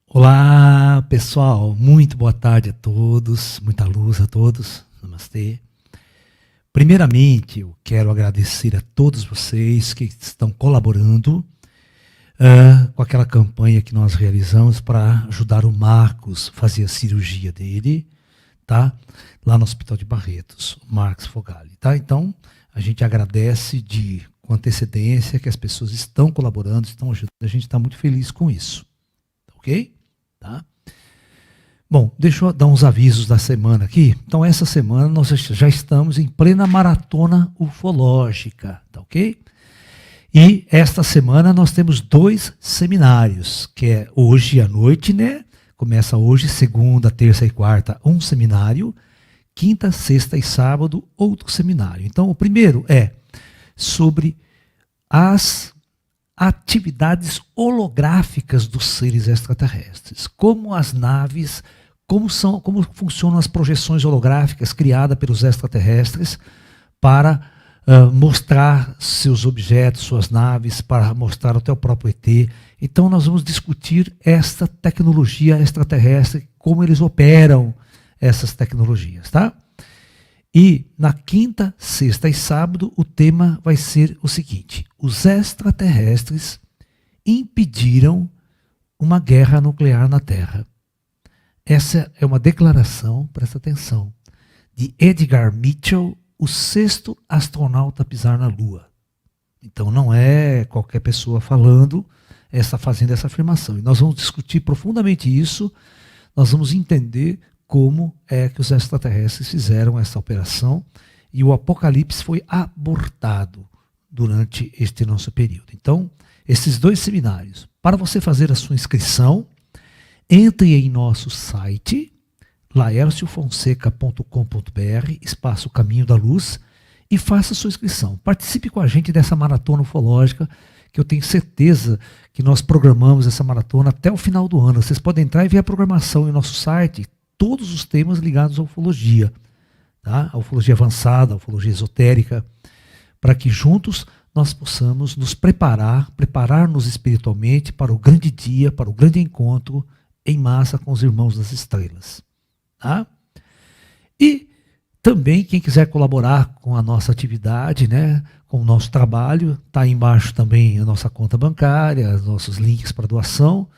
Olá, pessoal. Muito boa tarde a todos. Muita luz a todos. Namastê. Primeiramente, eu quero agradecer a todos vocês que estão colaborando com aquela campanha que nós realizamos para ajudar o Marcos a fazer a cirurgia dele, tá? Lá no Hospital de Barretos, o Marcos Fogali, tá? Então, a gente agradece com antecedência que as pessoas estão colaborando, estão ajudando. A gente está muito feliz com isso, ok? Tá? Bom, deixa eu dar uns avisos da semana aqui. Então, essa semana nós já estamos em plena maratona ufológica, tá ok? E esta semana nós temos 2 seminários, que é hoje à noite, né? Começa hoje, segunda, terça e quarta, um seminário. Quinta, sexta e sábado, outro seminário. Então, o primeiro é sobre as atividades holográficas dos seres extraterrestres. Como as naves, como funcionam as projeções holográficas criadas pelos extraterrestres para mostrar seus objetos, suas naves, para mostrar até o próprio ET. Então nós vamos discutir esta tecnologia extraterrestre, como eles operam essas tecnologias, tá? E na quinta, sexta e sábado, o tema vai ser o seguinte: os extraterrestres impediram uma guerra nuclear na Terra. Essa é uma declaração, presta atenção, de Edgar Mitchell, o 6º astronauta a pisar na Lua. Então não é qualquer pessoa fazendo essa afirmação. E nós vamos discutir profundamente isso, nós vamos entender como é que os extraterrestres fizeram essa operação e o apocalipse foi abortado durante este nosso período. Então, esses 2 seminários, para você fazer a sua inscrição, entre em nosso site, laerciofonseca.com.br, espaço Caminho da Luz, e faça a sua inscrição. Participe com a gente dessa maratona ufológica, que eu tenho certeza que nós programamos essa maratona até o final do ano. Vocês podem entrar e ver a programação em nosso site, todos os temas ligados à ufologia, tá? A ufologia avançada, a ufologia esotérica, para que juntos nós possamos nos preparar-nos espiritualmente para o grande dia, para o grande encontro em massa com os irmãos das estrelas. Tá? E também quem quiser colaborar com a nossa atividade, né, com o nosso trabalho, está aí embaixo também a nossa conta bancária, os nossos links para doação.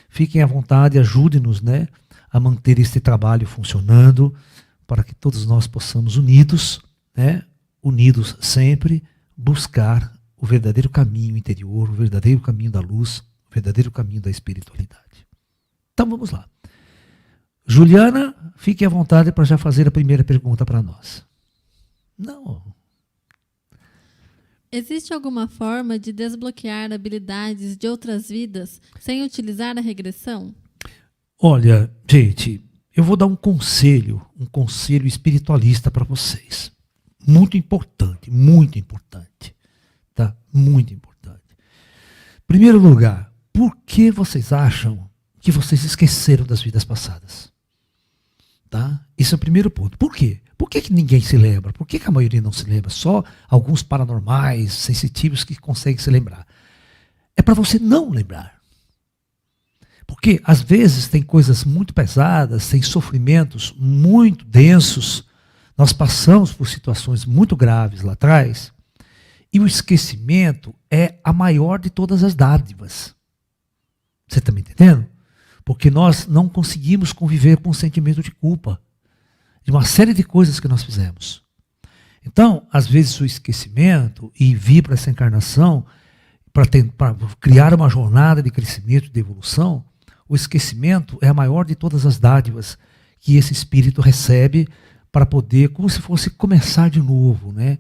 Fiquem à vontade, ajude-nos, né, a manter este trabalho funcionando, para que todos nós possamos unidos sempre, buscar o verdadeiro caminho interior, o verdadeiro caminho da luz, o verdadeiro caminho da espiritualidade. Então vamos lá. Juliana, fique à vontade para já fazer a primeira pergunta para nós. Não. Existe alguma forma de desbloquear habilidades de outras vidas sem utilizar a regressão? Olha, gente, eu vou dar um conselho espiritualista para vocês. Muito importante, tá? Muito importante. Em primeiro lugar, por que vocês acham que vocês esqueceram das vidas passadas? Tá? Esse é o primeiro ponto. Por quê? Por que ninguém se lembra? Por que a maioria não se lembra? Só alguns paranormais, sensitivos que conseguem se lembrar. É para você não lembrar. Porque às vezes tem coisas muito pesadas, tem sofrimentos muito densos. Nós passamos por situações muito graves lá atrás. E o esquecimento é a maior de todas as dádivas. Você está me entendendo? Porque nós não conseguimos conviver com o sentimento de culpa de uma série de coisas que nós fizemos. Então, às vezes o esquecimento e vir para essa encarnação, para criar uma jornada de crescimento e de evolução, o esquecimento é a maior de todas as dádivas que esse espírito recebe para poder, como se fosse começar de novo, né?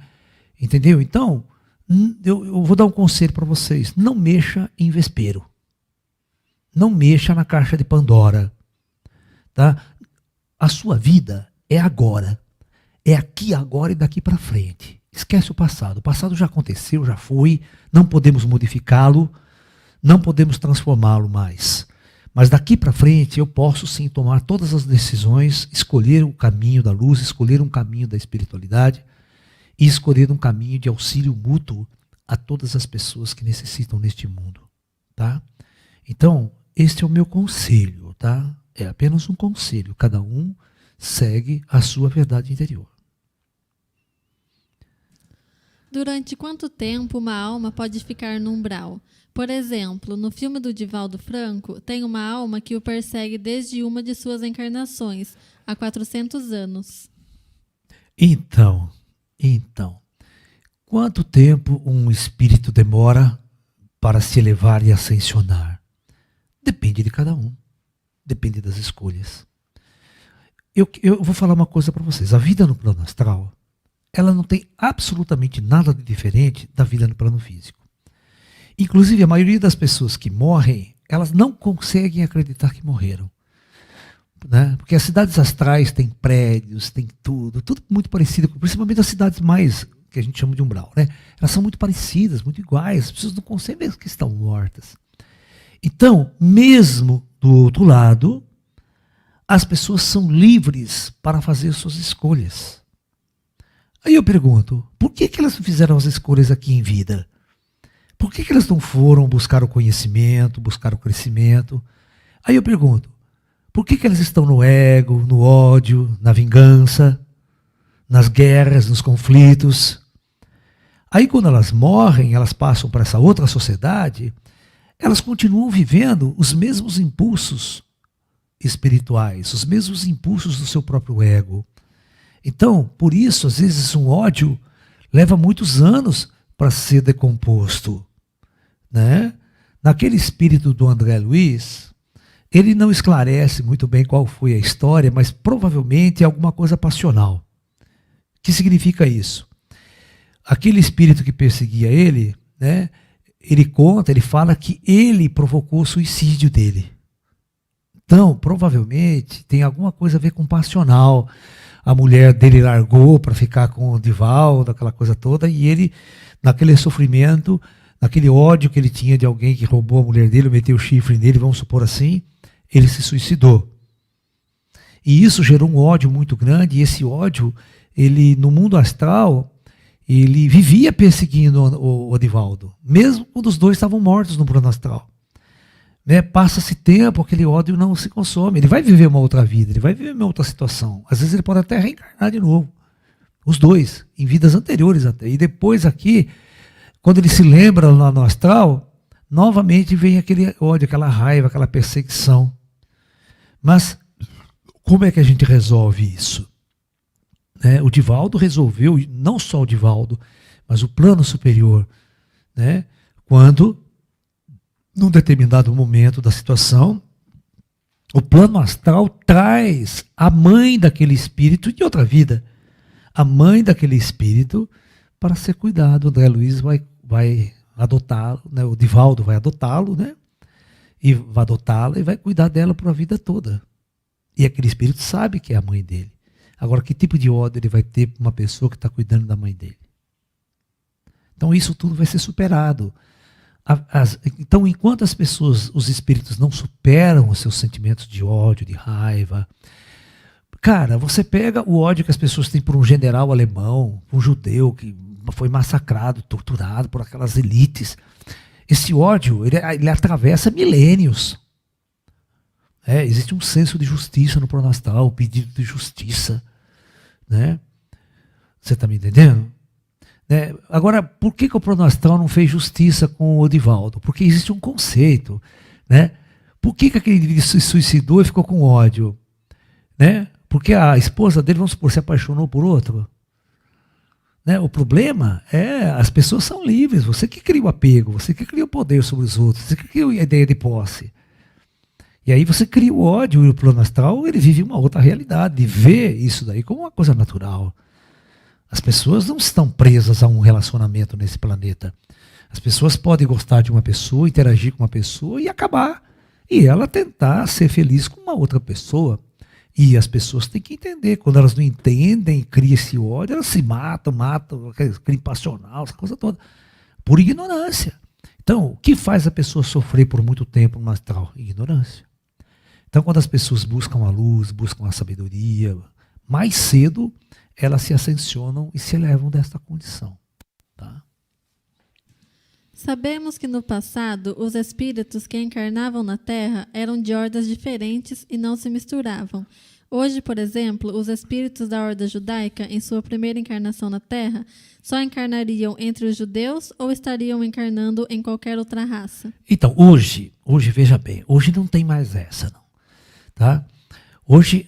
Entendeu? Então, eu vou dar um conselho para vocês. Não mexa em vespeiro. Não mexa na caixa de Pandora. Tá? A sua vida é agora. É aqui, agora e daqui para frente. Esquece o passado. O passado já aconteceu, já foi. Não podemos modificá-lo. Não podemos transformá-lo mais. Mas daqui para frente eu posso sim tomar todas as decisões, escolher o caminho da luz, escolher um caminho da espiritualidade e escolher um caminho de auxílio mútuo a todas as pessoas que necessitam neste mundo. Tá? Então, este é o meu conselho, tá? É apenas um conselho. Cada um segue a sua verdade interior. Durante quanto tempo uma alma pode ficar no umbral? Por exemplo, no filme do Divaldo Franco, tem uma alma que o persegue desde uma de suas encarnações, há 400 anos. Então, quanto tempo um espírito demora para se elevar e ascensionar? Depende de cada um. Depende das escolhas. Eu vou falar uma coisa para vocês. A vida no plano astral, ela não tem absolutamente nada de diferente da vida no plano físico. Inclusive, a maioria das pessoas que morrem, elas não conseguem acreditar que morreram. Né? Porque as cidades astrais têm prédios, tem tudo muito parecido, principalmente as cidades mais, que a gente chama de umbral. Né? Elas são muito parecidas, muito iguais, as pessoas não conseguem ver que estão mortas. Então, mesmo do outro lado, as pessoas são livres para fazer suas escolhas. Aí eu pergunto, por que elas não fizeram as escolhas aqui em vida? Por que elas não foram buscar o conhecimento, buscar o crescimento? Aí eu pergunto, por que elas estão no ego, no ódio, na vingança, nas guerras, nos conflitos? Aí quando elas morrem, elas passam para essa outra sociedade, elas continuam vivendo os mesmos impulsos espirituais, os mesmos impulsos do seu próprio ego. Então, por isso, às vezes um ódio leva muitos anos para ser decomposto. Né? Naquele espírito do André Luiz, ele não esclarece muito bem qual foi a história, mas provavelmente é alguma coisa passional. O que significa isso? Aquele espírito que perseguia ele, né, ele fala que ele provocou o suicídio dele. Então, provavelmente, tem alguma coisa a ver com passional. A mulher dele largou para ficar com o Divaldo, aquela coisa toda, e ele, naquele sofrimento, naquele ódio que ele tinha de alguém que roubou a mulher dele, meteu o chifre nele, vamos supor assim, ele se suicidou. E isso gerou um ódio muito grande, e esse ódio, ele no mundo astral, ele vivia perseguindo o Divaldo, mesmo quando os dois estavam mortos no plano astral. Né? Passa-se tempo, aquele ódio não se consome. Ele vai viver uma outra vida, ele vai viver uma outra situação. Às vezes ele pode até reencarnar de novo. Os dois, em vidas anteriores até. E depois aqui, quando ele se lembra lá no astral, novamente vem aquele ódio, aquela raiva, aquela perseguição. Mas como é que a gente resolve isso? Né? O Divaldo resolveu, não só o Divaldo, mas o plano superior. Né? Quando, num determinado momento da situação, o plano astral traz a mãe daquele espírito de outra vida. A mãe daquele espírito para ser cuidado. O André Luiz vai adotá-lo, né? O Divaldo vai adotá-lo, né? E vai adotá-la e vai cuidar dela por a vida toda. E aquele espírito sabe que é a mãe dele. Agora, que tipo de ódio ele vai ter para uma pessoa que está cuidando da mãe dele? Então isso tudo vai ser superado. Então, enquanto as pessoas, os espíritos não superam os seus sentimentos de ódio, de raiva, cara, você pega o ódio que as pessoas têm por um general alemão, um judeu que foi massacrado, torturado por aquelas elites. Esse ódio, ele atravessa milênios. Existe um senso de justiça no plano astral, o pedido de justiça. Né? Você está me entendendo? Agora, por que o plano astral não fez justiça com o Divaldo? Porque existe um conceito. Né? Por que aquele se suicidou e ficou com ódio? Né? Porque a esposa dele, vamos supor, se apaixonou por outro. Né? O problema é, as pessoas são livres, você que cria o apego, você que cria o poder sobre os outros, você que cria a ideia de posse. E aí você cria o ódio, e o plano astral, ele vive uma outra realidade, vê isso daí como uma coisa natural. As pessoas não estão presas a um relacionamento nesse planeta. As pessoas podem gostar de uma pessoa, interagir com uma pessoa e acabar. E ela tentar ser feliz com uma outra pessoa. E as pessoas têm que entender. Quando elas não entendem, cria esse ódio, elas se matam, crime passional, essa coisa toda. Por ignorância. Então, o que faz a pessoa sofrer por muito tempo no astral? Ignorância. Então, quando as pessoas buscam a luz, buscam a sabedoria, mais cedo elas se ascensionam e se elevam desta condição. Tá? Sabemos que no passado, os espíritos que encarnavam na Terra eram de hordas diferentes e não se misturavam. Hoje, por exemplo, os espíritos da horda judaica, em sua primeira encarnação na Terra, só encarnariam entre os judeus ou estariam encarnando em qualquer outra raça? Então, hoje, veja bem, hoje não tem mais essa, não. Tá? Hoje,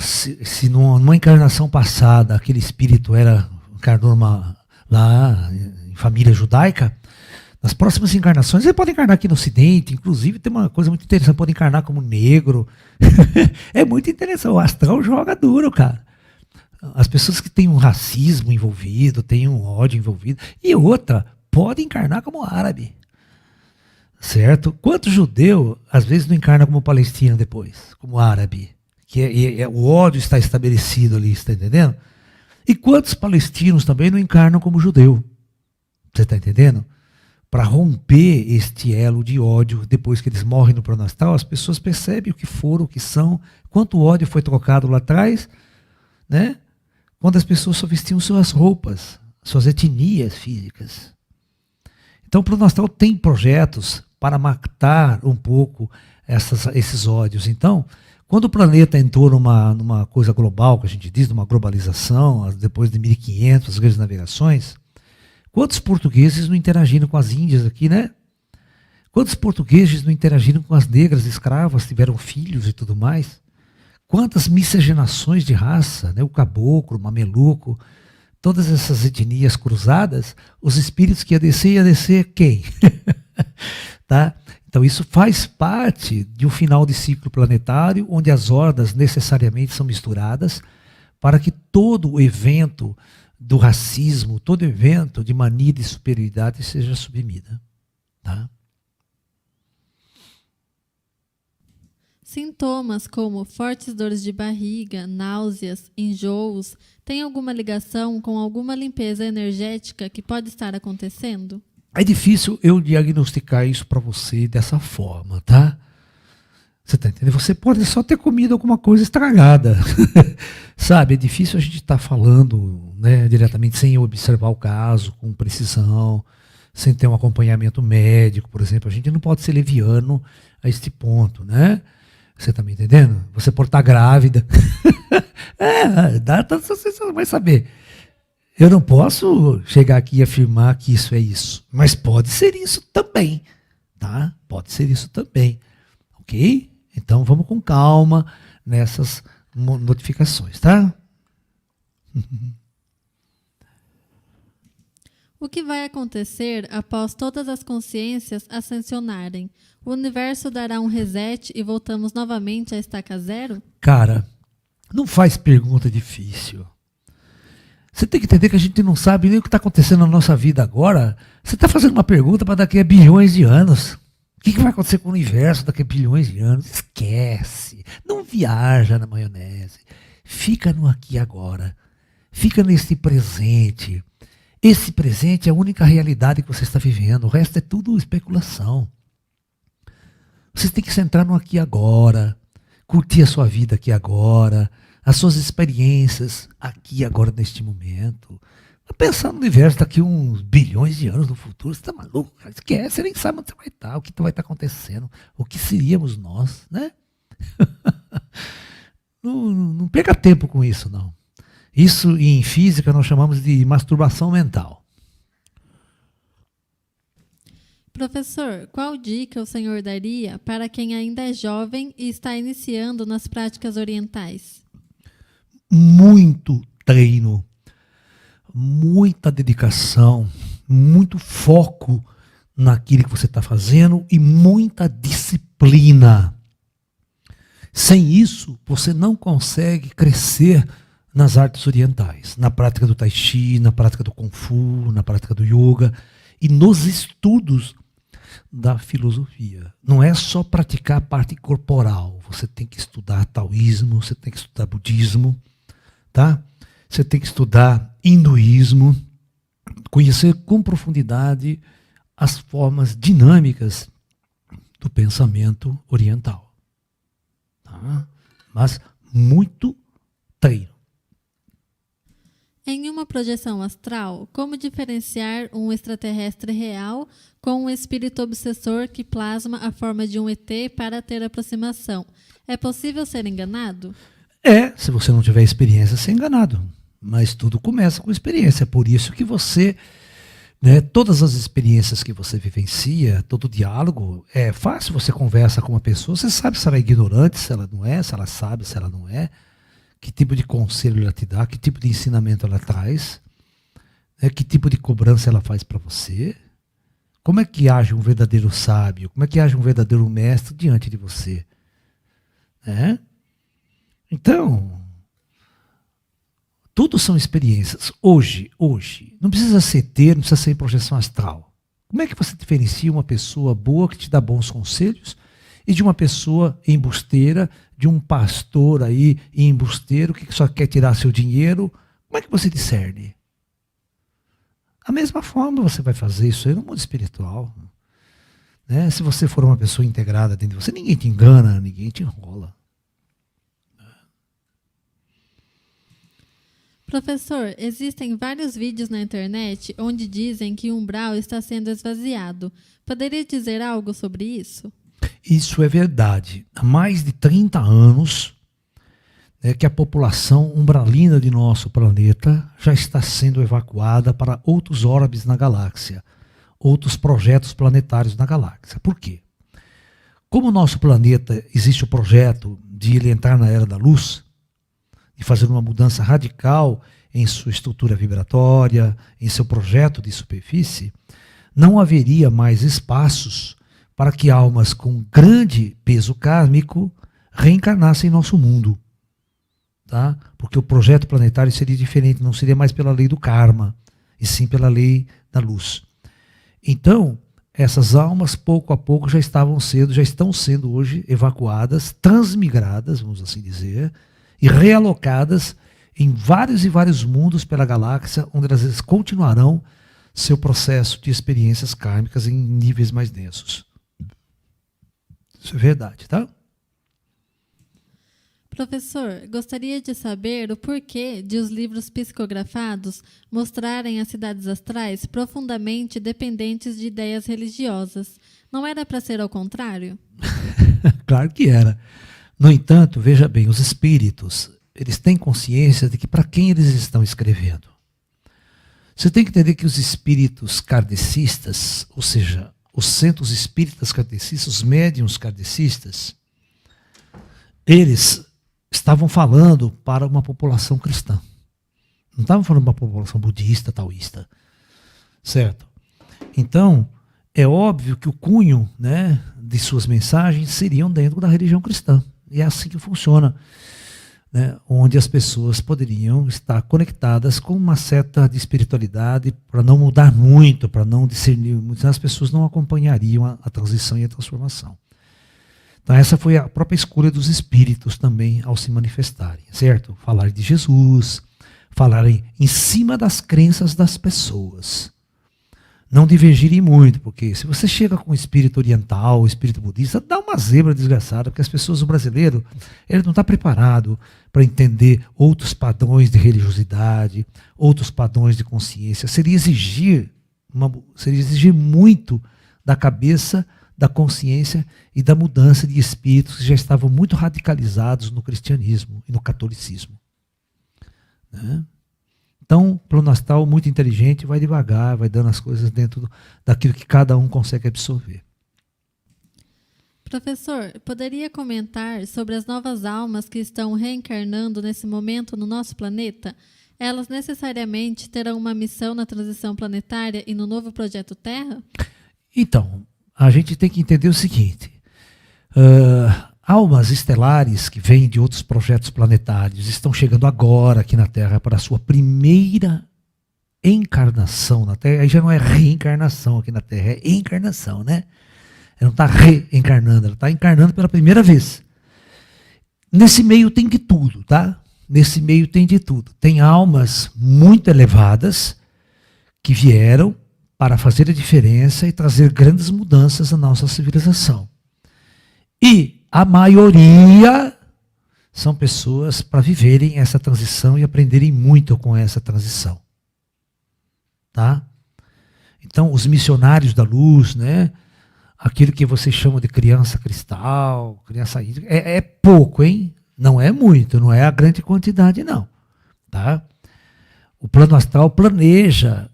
se numa encarnação passada aquele espírito encarnou lá em família judaica, nas próximas encarnações, ele pode encarnar aqui no Ocidente, inclusive tem uma coisa muito interessante, pode encarnar como negro. É muito interessante, o astral joga duro, cara. As pessoas que têm um racismo envolvido, têm um ódio envolvido, e outra, pode encarnar como árabe. Certo? Quanto judeu, às vezes, não encarna como palestino depois, como árabe. O ódio está estabelecido ali, está entendendo? E quantos palestinos também não encarnam como judeu? Você está entendendo? Para romper este elo de ódio, depois que eles morrem no plano astral, as pessoas percebem o que foram, o que são, quanto ódio foi trocado lá atrás, né? Quando as pessoas só vestiam suas roupas, suas etnias físicas. Então o plano astral tem projetos para matar um pouco esses ódios. Então, quando o planeta entrou numa coisa global, que a gente diz, numa globalização, depois de 1500, as grandes navegações, quantos portugueses não interagiram com as índias aqui, né? Quantos portugueses não interagiram com as negras escravas, tiveram filhos e tudo mais? Quantas miscigenações de raça, né? O caboclo, o mameluco, todas essas etnias cruzadas, os espíritos que ia descer quem? Tá? Então isso faz parte de um final de ciclo planetário, onde as hordas necessariamente são misturadas, para que todo o evento do racismo, todo evento de mania de superioridade seja submida. Tá? Sintomas como fortes dores de barriga, náuseas, enjoos, têm alguma ligação com alguma limpeza energética que pode estar acontecendo? É difícil eu diagnosticar isso para você dessa forma, tá? Você tá entendendo? Você pode só ter comido alguma coisa estragada. Sabe, é difícil a gente estar falando, né, diretamente sem observar o caso com precisão, sem ter um acompanhamento médico, por exemplo. A gente não pode ser leviano a este ponto, né? Você está me entendendo? Você pode estar grávida. Você não vai saber. Eu não posso chegar aqui e afirmar que isso é isso. Mas pode ser isso também. Tá? Pode ser isso também. Ok? Então vamos com calma nessas notificações, tá? O que vai acontecer após todas as consciências ascensionarem? O universo dará um reset e voltamos novamente à estaca zero? Cara, não faz pergunta difícil. Você tem que entender que a gente não sabe nem o que está acontecendo na nossa vida agora. Você está fazendo uma pergunta para daqui a bilhões de anos. O que vai acontecer com o universo daqui a bilhões de anos? Esquece. Não viaja na maionese. Fica no aqui e agora. Fica nesse presente. Esse presente é a única realidade que você está vivendo. O resto é tudo especulação. Você tem que centrar no aqui e agora. Curtir a sua vida aqui e agora. As suas experiências aqui e agora neste momento. Pensar no universo daqui a uns bilhões de anos no futuro. Você está maluco? Esquece, você nem sabe onde você vai estar, o que vai estar acontecendo, o que seríamos nós, né? Não perca tempo com isso, não. Isso em física nós chamamos de masturbação mental. Professor, qual dica o senhor daria para quem ainda é jovem e está iniciando nas práticas orientais? Muito treino, muita dedicação, muito foco naquilo que você está fazendo e muita disciplina. Sem isso, você não consegue crescer nas artes orientais, na prática do Tai Chi, na prática do Kung Fu, na prática do Yoga e nos estudos da filosofia. Não é só praticar a parte corporal, você tem que estudar taoísmo, você tem que estudar budismo, tá? Você tem que estudar hinduísmo, conhecer com profundidade as formas dinâmicas do pensamento oriental. Tá? Mas muito treino. Em uma projeção astral, como diferenciar um extraterrestre real com um espírito obsessor que plasma a forma de um ET para ter aproximação? É possível ser enganado? Se você não tiver experiência, ser enganado. Mas tudo começa com experiência. É por isso que você, todas as experiências que você vivencia, todo diálogo, é fácil. Você conversa com uma pessoa, você sabe se ela é ignorante, se ela não é, se ela sabe, se ela não é. Que tipo de conselho ela te dá, que tipo de ensinamento ela traz, que tipo de cobrança ela faz para você. Como é que age um verdadeiro sábio, como é que age um verdadeiro mestre diante de você. Então, tudo são experiências. Hoje, não precisa ser não precisa ser em projeção astral. Como é que você diferencia uma pessoa boa que te dá bons conselhos e de uma pessoa embusteira, de um pastor aí embusteiro que só quer tirar seu dinheiro? Como é que você discerne? A mesma forma você vai fazer isso aí no mundo espiritual. Se você for uma pessoa integrada dentro de você, ninguém te engana, ninguém te enrola. Professor, existem vários vídeos na internet onde dizem que o umbral está sendo esvaziado. Poderia dizer algo sobre isso? Isso é verdade. Há mais de 30 anos que a população umbralina de nosso planeta já está sendo evacuada para outros orbes na galáxia, outros projetos planetários na galáxia. Por quê? Como o nosso planeta existe o projeto de ele entrar na era da luz, de fazer uma mudança radical em sua estrutura vibratória, em seu projeto de superfície, não haveria mais espaços para que almas com grande peso kármico reencarnassem em nosso mundo. Tá? Porque o projeto planetário seria diferente, não seria mais pela lei do karma, e sim pela lei da luz. Então, essas almas, pouco a pouco, já estão sendo hoje evacuadas, transmigradas, vamos assim dizer, e realocadas em vários e vários mundos pela galáxia, onde elas continuarão seu processo de experiências kármicas em níveis mais densos. Isso é verdade, tá? Professor, gostaria de saber o porquê de os livros psicografados mostrarem as cidades astrais profundamente dependentes de ideias religiosas. Não era para ser ao contrário? Claro que era. No entanto, veja bem, os espíritos, eles têm consciência de que para quem eles estão escrevendo. Você tem que entender que os espíritos kardecistas, ou seja, os centros espíritas kardecistas, os médiuns kardecistas, eles estavam falando para uma população cristã. Não estavam falando para uma população budista, taoísta. Certo? Então, é óbvio que o cunho, de suas mensagens seriam dentro da religião cristã. E é assim que funciona, onde as pessoas poderiam estar conectadas com uma certa de espiritualidade, para não mudar muito, para não discernir muito, as pessoas não acompanhariam a transição e a transformação. Então essa foi a própria escolha dos espíritos também ao se manifestarem, certo? Falar de Jesus, falarem em cima das crenças das pessoas. Não divergirem muito, porque se você chega com o espírito oriental, o espírito budista, dá uma zebra desgraçada, porque as pessoas, o brasileiro, ele não está preparado para entender outros padrões de religiosidade, outros padrões de consciência. Seria exigir muito da cabeça, da consciência e da mudança de espíritos que já estavam muito radicalizados no cristianismo e no catolicismo. Então, plano astral muito inteligente, vai devagar, vai dando as coisas dentro daquilo que cada um consegue absorver. Professor, poderia comentar sobre as novas almas que estão reencarnando nesse momento no nosso planeta? Elas necessariamente terão uma missão na transição planetária e no novo projeto Terra? Então, a gente tem que entender o seguinte. Almas estelares que vêm de outros projetos planetários estão chegando agora aqui na Terra para a sua primeira encarnação na Terra. Aí já não é reencarnação aqui na Terra, é encarnação, né? Ela não está reencarnando, ela está encarnando pela primeira vez. Nesse meio tem de tudo, tá? Nesse meio tem de tudo. Tem almas muito elevadas que vieram para fazer a diferença e trazer grandes mudanças na nossa civilização. E a maioria são pessoas para viverem essa transição e aprenderem muito com essa transição. Tá? Então, os missionários da luz, né? Aquilo que vocês chamam de criança cristal, criança índica, é pouco, hein? Não é muito, não é a grande quantidade, não. Tá? O plano astral planeja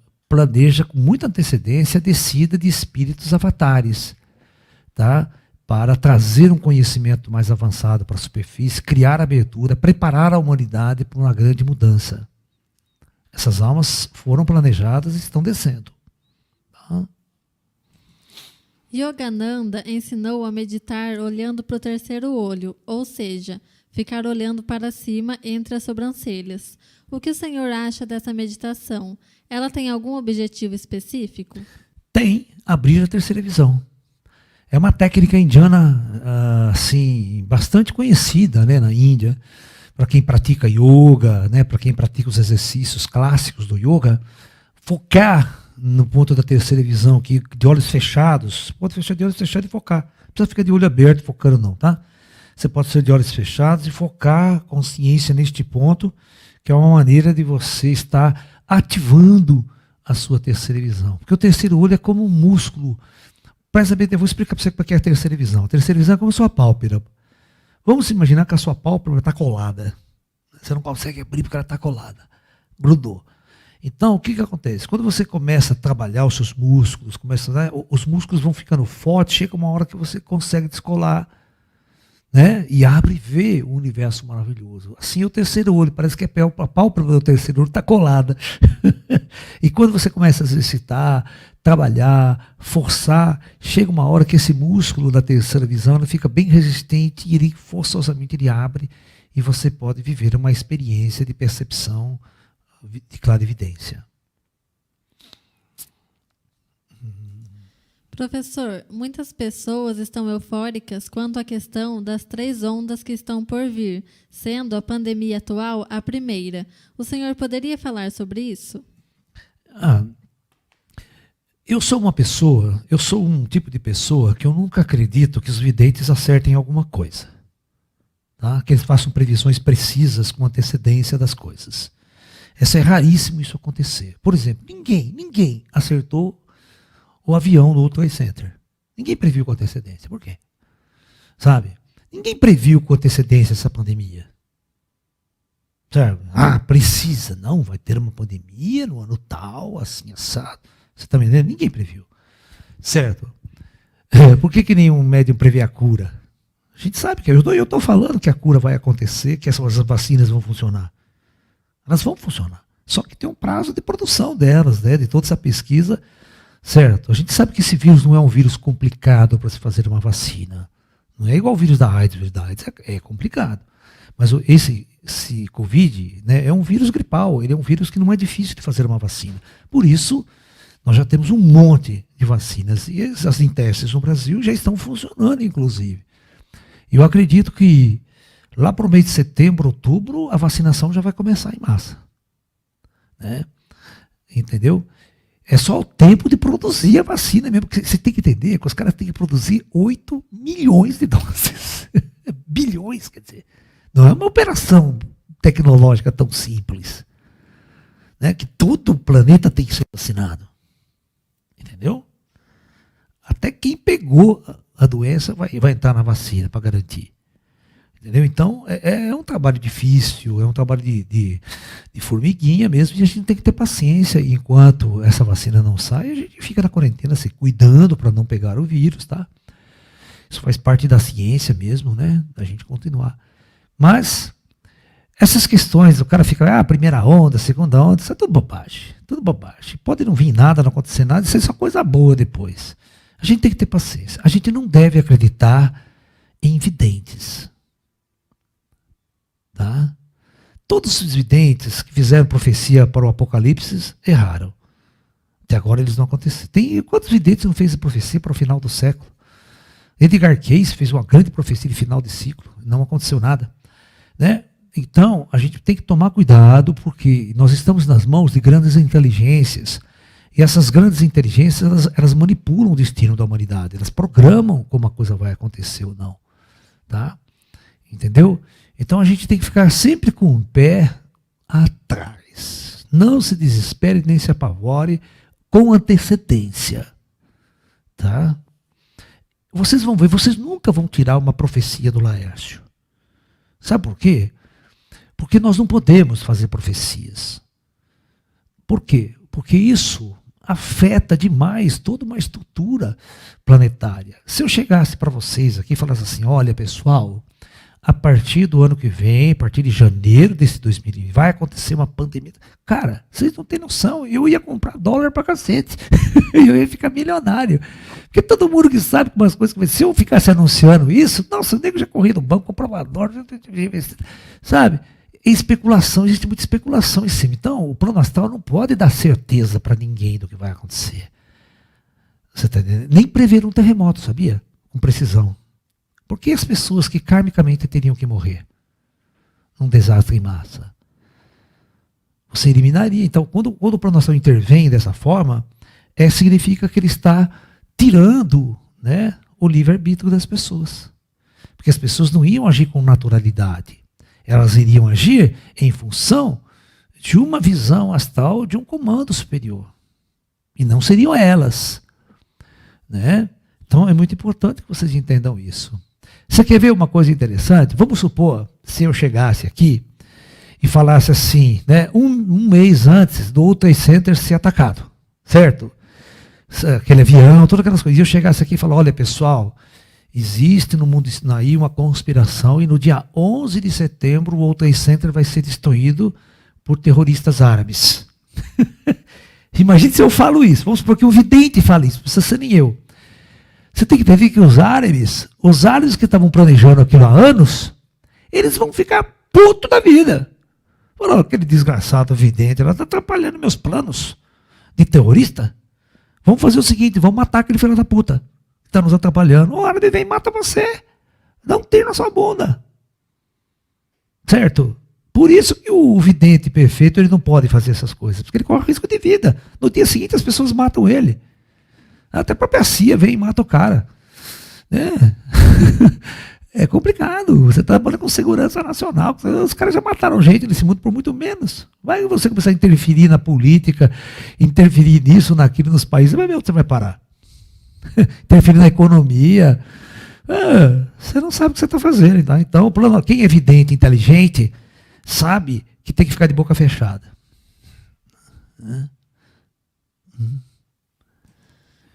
com muita antecedência a descida de espíritos avatares, tá? Para trazer um conhecimento mais avançado para a superfície, criar abertura, preparar a humanidade para uma grande mudança. Essas almas foram planejadas e estão descendo. Tá? Yogananda ensinou a meditar olhando para o terceiro olho, ou seja, ficar olhando para cima entre as sobrancelhas. O que o senhor acha dessa meditação? Ela tem algum objetivo específico? Tem, abrir a terceira visão. É uma técnica indiana assim, bastante conhecida, né, na Índia, para quem pratica yoga, né, para quem pratica os exercícios clássicos do yoga, focar no ponto da terceira visão, que de olhos fechados, pode fechar de olhos fechados e focar. Não precisa ficar de olho aberto focando não, tá? Você pode ser de olhos fechados e focar consciência neste ponto, que é uma maneira de você estar ativando a sua terceira visão. Porque o terceiro olho é como um músculo. Presta bem, eu vou explicar para você o que é a terceira visão. A terceira visão é como a sua pálpebra. Vamos imaginar que a sua pálpebra está colada. Você não consegue abrir porque ela está colada. Grudou. Então, o que acontece? Quando você começa a trabalhar os seus músculos, os músculos vão ficando fortes, chega uma hora que você consegue descolar, né? E abre e vê o universo maravilhoso. Assim é o terceiro olho, parece que a pálpebra do terceiro olho está colada. E quando você começa a exercitar, trabalhar, forçar, chega uma hora que esse músculo da terceira visão ele fica bem resistente e ele forçosamente ele abre e você pode viver uma experiência de percepção de clarividência. Professor, muitas pessoas estão eufóricas quanto à questão das 3 ondas que estão por vir, sendo a pandemia atual a primeira. O senhor poderia falar sobre isso? Eu sou um tipo de pessoa que eu nunca acredito que os videntes acertem alguma coisa. Tá? Que eles façam previsões precisas com antecedência das coisas. É raríssimo isso acontecer. Por exemplo, ninguém acertou o avião do World Trade Center. Ninguém previu com antecedência. Por quê? Sabe? Ninguém previu com antecedência essa pandemia. Certo? Precisa. Não, vai ter uma pandemia no ano tal, assim, assado. Você está me entendendo? Ninguém previu. Certo? Por que nenhum médium prevê a cura? A gente sabe que eu estou falando que a cura vai acontecer, que essas vacinas vão funcionar. Elas vão funcionar. Só que tem um prazo de produção delas, né, de toda essa pesquisa. Certo? A gente sabe que esse vírus não é um vírus complicado para se fazer uma vacina. Não é igual o vírus da AIDS. O vírus da AIDS é complicado. Mas esse Covid, né, é um vírus gripal. Ele é um vírus que não é difícil de fazer uma vacina. Por isso, nós já temos um monte de vacinas. E as em testes no Brasil já estão funcionando, inclusive. E eu acredito que lá para o mês de setembro, outubro, a vacinação já vai começar em massa. Né? Entendeu? É só o tempo de produzir a vacina mesmo. Porque você tem que entender que os caras têm que produzir 8 milhões de doses. Bilhões, quer dizer. Não é uma operação tecnológica tão simples. Né? Que todo o planeta tem que ser vacinado. Entendeu? Até quem pegou a doença vai entrar na vacina para garantir. Entendeu? Então, é um trabalho difícil, é um trabalho de formiguinha mesmo, e a gente tem que ter paciência. E enquanto essa vacina não sai, a gente fica na quarentena se cuidando para não pegar o vírus, tá? Isso faz parte da ciência mesmo, né? Da gente continuar. Mas, essas questões, o cara fica, primeira onda, segunda onda, isso é tudo bobagem. Tudo bobagem. Pode não vir nada, não acontecer nada, isso é só coisa boa depois. A gente tem que ter paciência. A gente não deve acreditar em videntes. Tá? Todos os videntes que fizeram profecia para o Apocalipse erraram. Até agora eles não aconteceram. Quantos videntes não fez profecia para o final do século? Edgar Cayce fez uma grande profecia de final de ciclo. Não aconteceu nada. Né? Então, a gente tem que tomar cuidado, porque nós estamos nas mãos de grandes inteligências. E essas grandes inteligências, elas manipulam o destino da humanidade. Elas programam como a coisa vai acontecer ou não. Tá? Entendeu? Então a gente tem que ficar sempre com o pé atrás. Não se desespere nem se apavore, com antecedência. Tá? Vocês vão ver, vocês nunca vão tirar uma profecia do Laércio. Sabe por quê? Porque nós não podemos fazer profecias. Por quê? Porque isso afeta demais toda uma estrutura planetária. Se eu chegasse para vocês aqui e falasse assim, olha pessoal, a partir do ano que vem, a partir de janeiro desse 2020, vai acontecer uma pandemia. Cara, vocês não têm noção, eu ia comprar dólar pra cacete. Eu ia ficar milionário. Porque todo mundo que sabe como as coisas... Se eu ficasse anunciando isso, nossa, o nego já corria no banco, comprava dólar, sabe? É especulação, existe muita especulação em cima. Então, o plano astral não pode dar certeza para ninguém do que vai acontecer. Você tá entendendo? Nem prever um terremoto, sabia? Com precisão. Por que as pessoas que karmicamente teriam que morrer num desastre em massa? Você eliminaria. Então, quando o plano astral intervém dessa forma, significa que ele está tirando, né, o livre-arbítrio das pessoas. Porque as pessoas não iam agir com naturalidade. Elas iriam agir em função de uma visão astral de um comando superior. E não seriam elas. Né? Então é muito importante que vocês entendam isso. Você quer ver uma coisa interessante? Vamos supor, se eu chegasse aqui e falasse assim, né, um mês antes do World Trade Center ser atacado, certo? Aquele avião, todas aquelas coisas. E eu chegasse aqui e falasse, olha pessoal, existe no mundo aí uma conspiração e no dia 11 de setembro o World Trade Center vai ser destruído por terroristas árabes. Imagine se eu falo isso. Vamos supor que o vidente fala isso, não precisa ser nem eu. Você tem que entender que os árabes que estavam planejando aquilo há anos, eles vão ficar putos da vida. Falou, aquele desgraçado vidente, ela está atrapalhando meus planos de terrorista. Vamos fazer o seguinte, vamos matar aquele filho da puta que está nos atrapalhando. O árabe vem e mata você. Dá um tiro na sua bunda. Certo? Por isso que o vidente perfeito ele não pode fazer essas coisas, porque ele corre risco de vida. No dia seguinte as pessoas matam ele. Até a própria CIA vem e mata o cara. É complicado. Você trabalha com segurança nacional. Os caras já mataram gente nesse mundo por muito menos. Vai você começar a interferir na política, interferir nisso, naquilo, nos países, vai ver onde você vai parar. Interferir na economia. Você não sabe o que você está fazendo. Tá? Então, quem é vidente, inteligente, sabe que tem que ficar de boca fechada.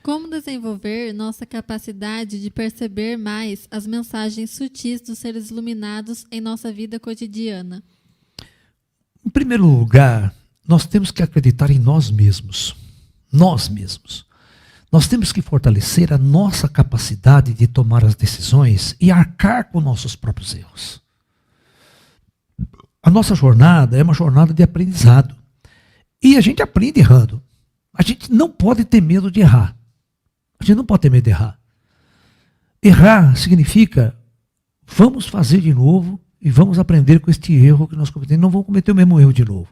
Como desenvolver nossa capacidade de perceber mais as mensagens sutis dos seres iluminados em nossa vida cotidiana? Em primeiro lugar, nós temos que acreditar em nós mesmos. Nós mesmos. Nós temos que fortalecer a nossa capacidade de tomar as decisões e arcar com nossos próprios erros. A nossa jornada é uma jornada de aprendizado. E a gente aprende errando. A gente não pode ter medo de errar. A gente não pode ter medo de errar. Errar significa vamos fazer de novo e vamos aprender com este erro que nós cometemos. Não vamos cometer o mesmo erro de novo.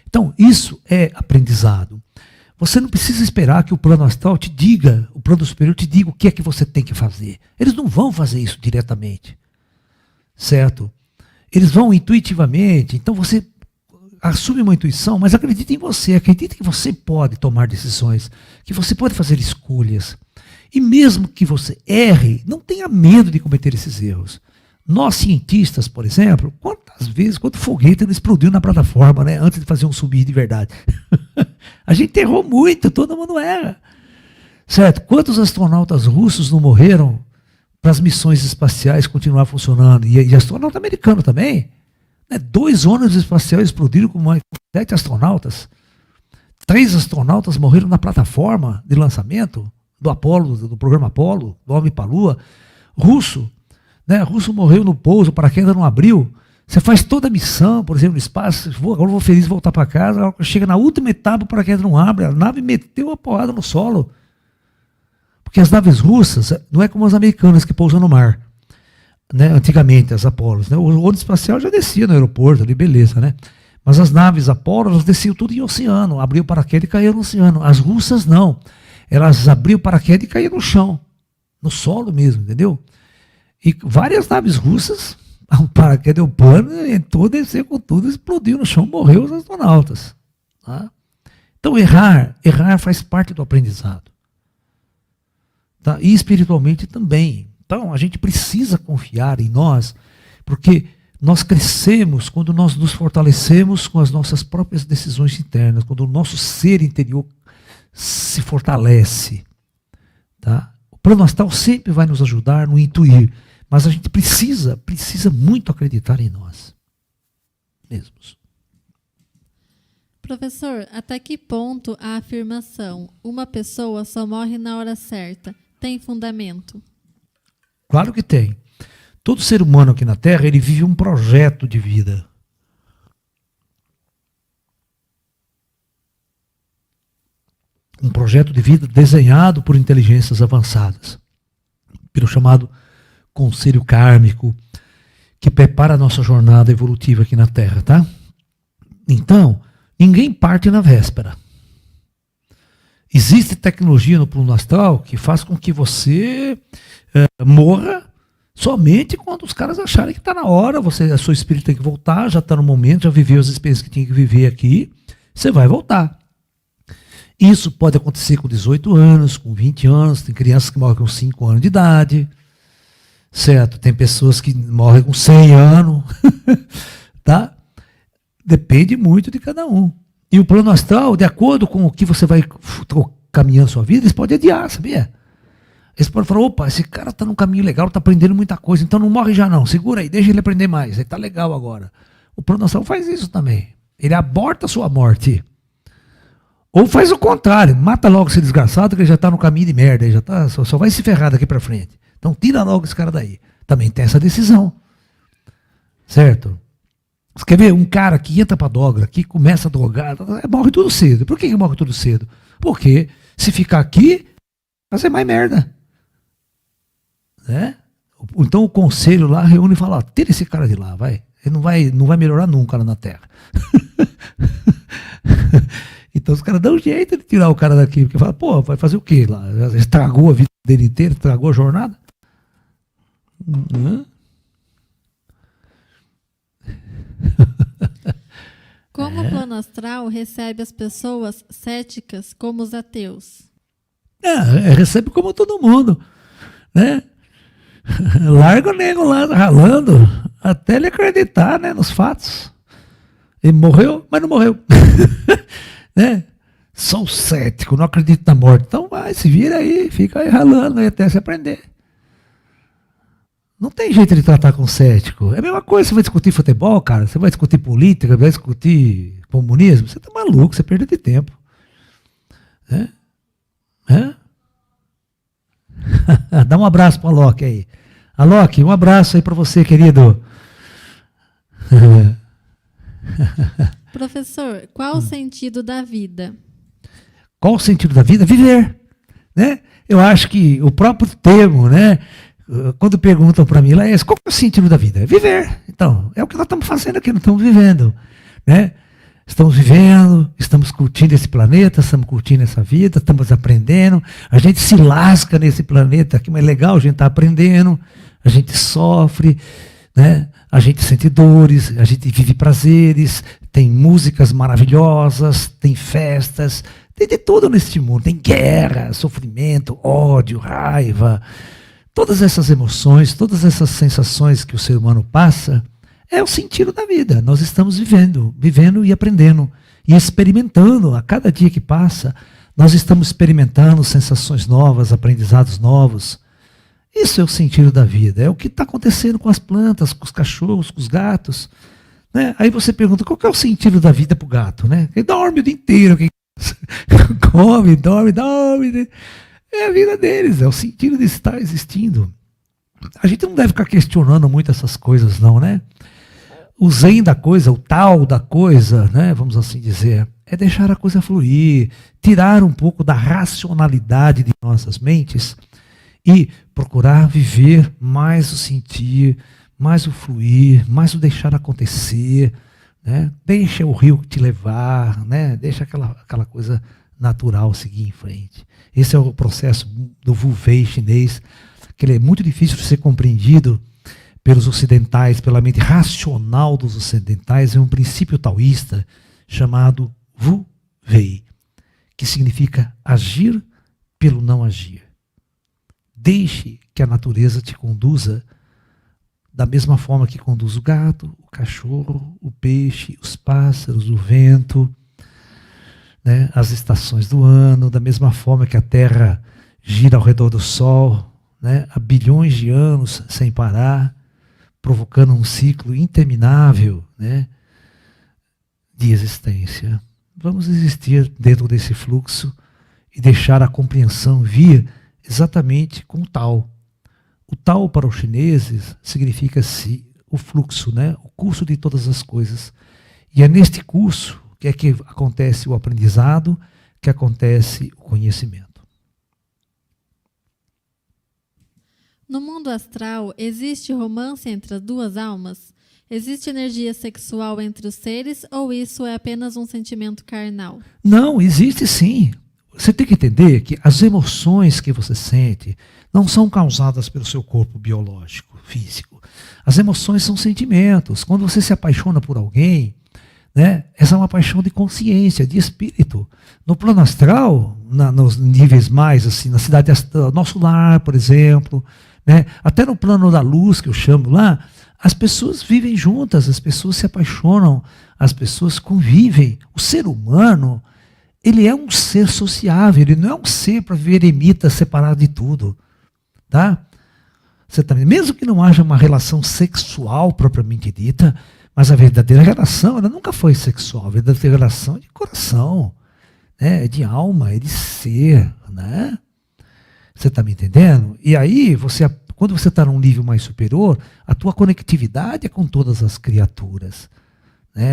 Então, isso é aprendizado. Você não precisa esperar que o plano astral te diga, o plano superior te diga o que é que você tem que fazer. Eles não vão fazer isso diretamente. Certo? Eles vão intuitivamente. Então você assume uma intuição, mas acredite em você. Acredite que você pode tomar decisões, que você pode fazer escolhas. E mesmo que você erre, não tenha medo de cometer esses erros. Nós cientistas, por exemplo, quanto foguete não explodiu na plataforma, né, antes de fazer um subir de verdade? A gente errou muito, todo mundo erra. Certo? Quantos astronautas russos não morreram para as missões espaciais continuar funcionando? E astronauta americano também. 2 ônibus espaciais explodiram com 7 astronautas. 3 astronautas morreram na plataforma de lançamento do Apolo, do programa Apolo, do Homem para a Lua. Russo morreu no pouso, o paraquedas não abriu. Você faz toda a missão, por exemplo, no espaço, agora vou feliz voltar para casa, chega na última etapa, o paraquedas não abre, a nave meteu a porrada no solo. Porque as naves russas não é como as americanas que pousam no mar. Né, antigamente, as Apolos. Né, o ônibus espacial já descia no aeroporto, ali, beleza, né? Mas as naves Apolo, elas desciam tudo em oceano, abriam o paraquedas e caíam no oceano. As russas não. Elas abriam o paraquedas e caíam no chão, no solo mesmo, entendeu? E várias naves russas Um paraquedas deu plano, entrou, desceu com tudo, explodiu no chão, morreu os astronautas. Tá? Então errar faz parte do aprendizado. Tá? E espiritualmente também. Então a gente precisa confiar em nós, porque nós crescemos quando nós nos fortalecemos com as nossas próprias decisões internas, quando o nosso ser interior se fortalece. Tá? O plano astral sempre vai nos ajudar no intuir, mas a gente precisa muito acreditar em nós mesmos. Professor, até que ponto a afirmação "uma pessoa só morre na hora certa" tem fundamento? Claro que tem. Todo ser humano aqui na Terra, ele vive um projeto de vida. Um projeto de vida desenhado por inteligências avançadas, pelo chamado conselho kármico, que prepara a nossa jornada evolutiva aqui na Terra, tá? Então, ninguém parte na véspera. Existe tecnologia no plano astral que faz com que você morra somente quando os caras acharem que está na hora, a seu espírito tem que voltar, já está no momento, já viveu as experiências que tinha que viver aqui, você vai voltar. Isso pode acontecer com 18 anos, com 20 anos, tem crianças que morrem com 5 anos de idade, certo? Tem pessoas que morrem com 100 anos, tá? Depende muito de cada um. E o plano astral, de acordo com o que você vai caminhando a sua vida, eles podem adiar, sabia? Eles podem falar, opa, esse cara está num caminho legal, está aprendendo muita coisa, então não morre já não, segura aí, deixa ele aprender mais, ele está legal agora. O plano astral faz isso também. Ele aborta a sua morte. Ou faz o contrário, mata logo esse desgraçado que ele já está no caminho de merda, ele já tá, só vai se ferrar daqui para frente. Então tira logo esse cara daí. Também tem essa decisão. Certo? Você quer ver um cara que entra para droga, que começa a drogar, morre tudo cedo. Por que morre tudo cedo? Porque se ficar aqui, vai fazer mais merda. Né? Então o conselho lá reúne e fala, tira esse cara de lá, vai. Ele não vai melhorar nunca lá na Terra. Então os caras dão um jeito de tirar o cara daqui, porque fala, pô, vai fazer o quê lá? Estragou a vida dele inteira, estragou a jornada? Como o plano astral recebe as pessoas céticas como os ateus? Recebe como todo mundo, né? Larga o nego lá ralando até ele acreditar, né, nos fatos. Ele morreu, mas não morreu. Né? Sou cético, não acredito na morte. Então vai, se vira aí, fica aí ralando aí até se aprender. Não tem jeito de tratar com cético. É a mesma coisa, você vai discutir futebol, cara, você vai discutir política, vai discutir comunismo, você tá maluco, você perdeu de tempo. Né? Dá um abraço para a Alok aí. Alok, um abraço aí para você, querido. Professor, qual o sentido da vida? Qual o sentido da vida? Viver. Né? Eu acho que o próprio termo, né? Quando perguntam para mim, qual é o sentido da vida? É viver. Então, é o que nós estamos fazendo aqui, nós estamos vivendo. Né? Estamos vivendo, estamos curtindo esse planeta, estamos curtindo essa vida, estamos aprendendo. A gente se lasca nesse planeta aqui, mas é legal, a gente está aprendendo, a gente sofre, né? A gente sente dores, a gente vive prazeres, tem músicas maravilhosas, tem festas, tem de tudo neste mundo. Tem guerra, sofrimento, ódio, raiva. Todas essas emoções, todas essas sensações que o ser humano passa, é o sentido da vida. Nós estamos vivendo e aprendendo e experimentando. A cada dia que passa, nós estamos experimentando sensações novas, aprendizados novos. Isso é o sentido da vida. É o que está acontecendo com as plantas, com os cachorros, com os gatos. Né? Aí você pergunta, qual que é o sentido da vida para o gato? Né? Ele dorme o dia inteiro. Come, dorme. É a vida deles, é o sentido de estar existindo. A gente não deve ficar questionando muito essas coisas, não, né? O zen da coisa, o tal da coisa, né, vamos assim dizer, é deixar a coisa fluir, tirar um pouco da racionalidade de nossas mentes e procurar viver mais o sentir, mais o fluir, mais o deixar acontecer, né? Deixa o rio te levar, né? Deixa aquela coisa natural seguir em frente. Esse é o processo do Wu Wei chinês, que ele é muito difícil de ser compreendido pelos ocidentais, pela mente racional dos ocidentais, é um princípio taoísta chamado Wu Wei, que significa agir pelo não agir. Deixe que a natureza te conduza da mesma forma que conduz o gato, o cachorro, o peixe, os pássaros, o vento, né, as estações do ano, da mesma forma que a Terra gira ao redor do Sol, né, há bilhões de anos sem parar, provocando um ciclo interminável, né, de existência. Vamos existir dentro desse fluxo e deixar a compreensão vir exatamente com o Tao. O Tao para os chineses significa o fluxo, né, o curso de todas as coisas. E é neste curso que acontece o aprendizado, que acontece o conhecimento. No mundo astral, existe romance entre as duas almas? Existe energia sexual entre os seres ou isso é apenas um sentimento carnal? Não, existe sim. Você tem que entender que as emoções que você sente não são causadas pelo seu corpo biológico, físico. As emoções são sentimentos. Quando você se apaixona por alguém, né, essa é uma paixão de consciência, de espírito. No plano astral, nos níveis mais, assim, na cidade astral, nosso lar, por exemplo, né, até no plano da luz, que eu chamo lá, as pessoas vivem juntas, as pessoas se apaixonam, as pessoas convivem. O ser humano, ele é um ser sociável, ele não é um ser para viver eremita, separado de tudo. Tá? Você também, mesmo que não haja uma relação sexual propriamente dita, mas a verdadeira relação, ela nunca foi sexual, a verdadeira relação é de coração, né? É de alma, é de ser. Né? Você está me entendendo? E aí, quando você está num nível mais superior, a tua conectividade é com todas as criaturas.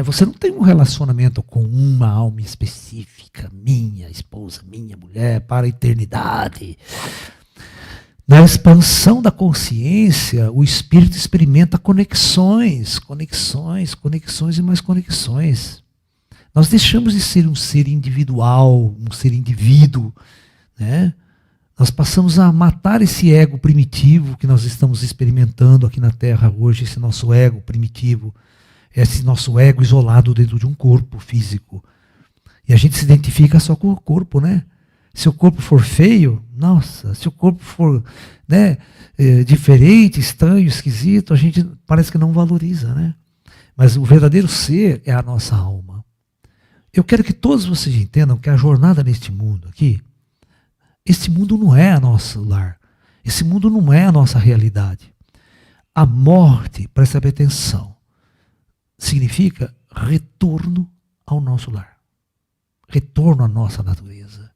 Você não tem um relacionamento com uma alma específica, minha esposa, minha mulher, para a eternidade. Na expansão da consciência, o espírito experimenta conexões e mais conexões. Nós deixamos de ser um ser individual, um ser indivíduo, né? Nós passamos a matar esse ego primitivo que nós estamos experimentando aqui na Terra hoje, esse nosso ego primitivo. Esse nosso ego isolado dentro de um corpo físico. E a gente se identifica só com o corpo, né? Se o corpo for feio, nossa, se o corpo for, né, diferente, estranho, esquisito, a gente parece que não valoriza, né? Mas o verdadeiro ser é a nossa alma. Eu quero que todos vocês entendam que a jornada neste mundo aqui, este mundo não é nosso lar. Esse mundo não é a nossa realidade. A morte, presta bem atenção, significa retorno ao nosso lar. Retorno à nossa natureza.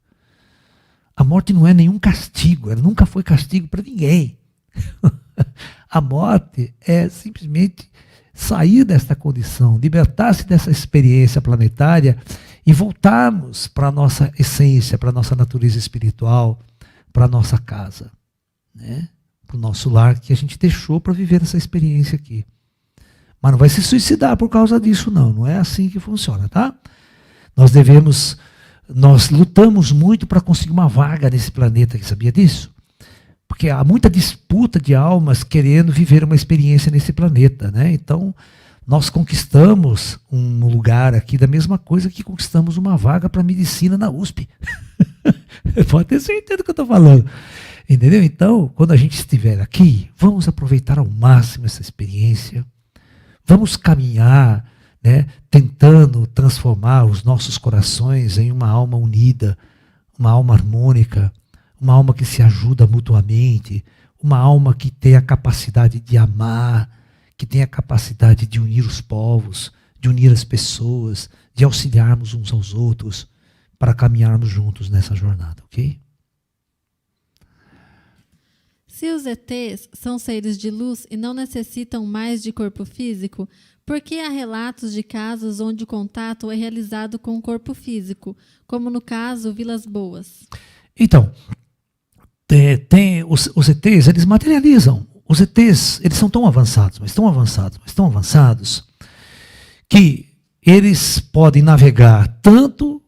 A morte não é nenhum castigo, ela nunca foi castigo para ninguém. A morte é simplesmente sair desta condição, libertar-se dessa experiência planetária e voltarmos para a nossa essência, para a nossa natureza espiritual, para a nossa casa, né? Para o nosso lar que a gente deixou para viver essa experiência aqui. Mas não vai se suicidar por causa disso, não. Não é assim que funciona, tá? Nós lutamos muito para conseguir uma vaga nesse planeta, sabia disso? Porque há muita disputa de almas querendo viver uma experiência nesse planeta, né? Então, nós conquistamos um lugar aqui da mesma coisa que conquistamos uma vaga para medicina na USP. Pode ter certeza do que eu estou falando. Entendeu? Então, quando a gente estiver aqui, vamos aproveitar ao máximo essa experiência. Vamos caminhar, né, tentando transformar os nossos corações em uma alma unida, uma alma harmônica, uma alma que se ajuda mutuamente, uma alma que tem a capacidade de amar, que tem a capacidade de unir os povos, de unir as pessoas, de auxiliarmos uns aos outros para caminharmos juntos nessa jornada, ok? Se os ETs são seres de luz e não necessitam mais de corpo físico, por que há relatos de casos onde o contato é realizado com o corpo físico, como no caso Vilas Boas? Então, os ETs, eles materializam. Os ETs, eles são tão avançados, mas tão avançados, que eles podem navegar tanto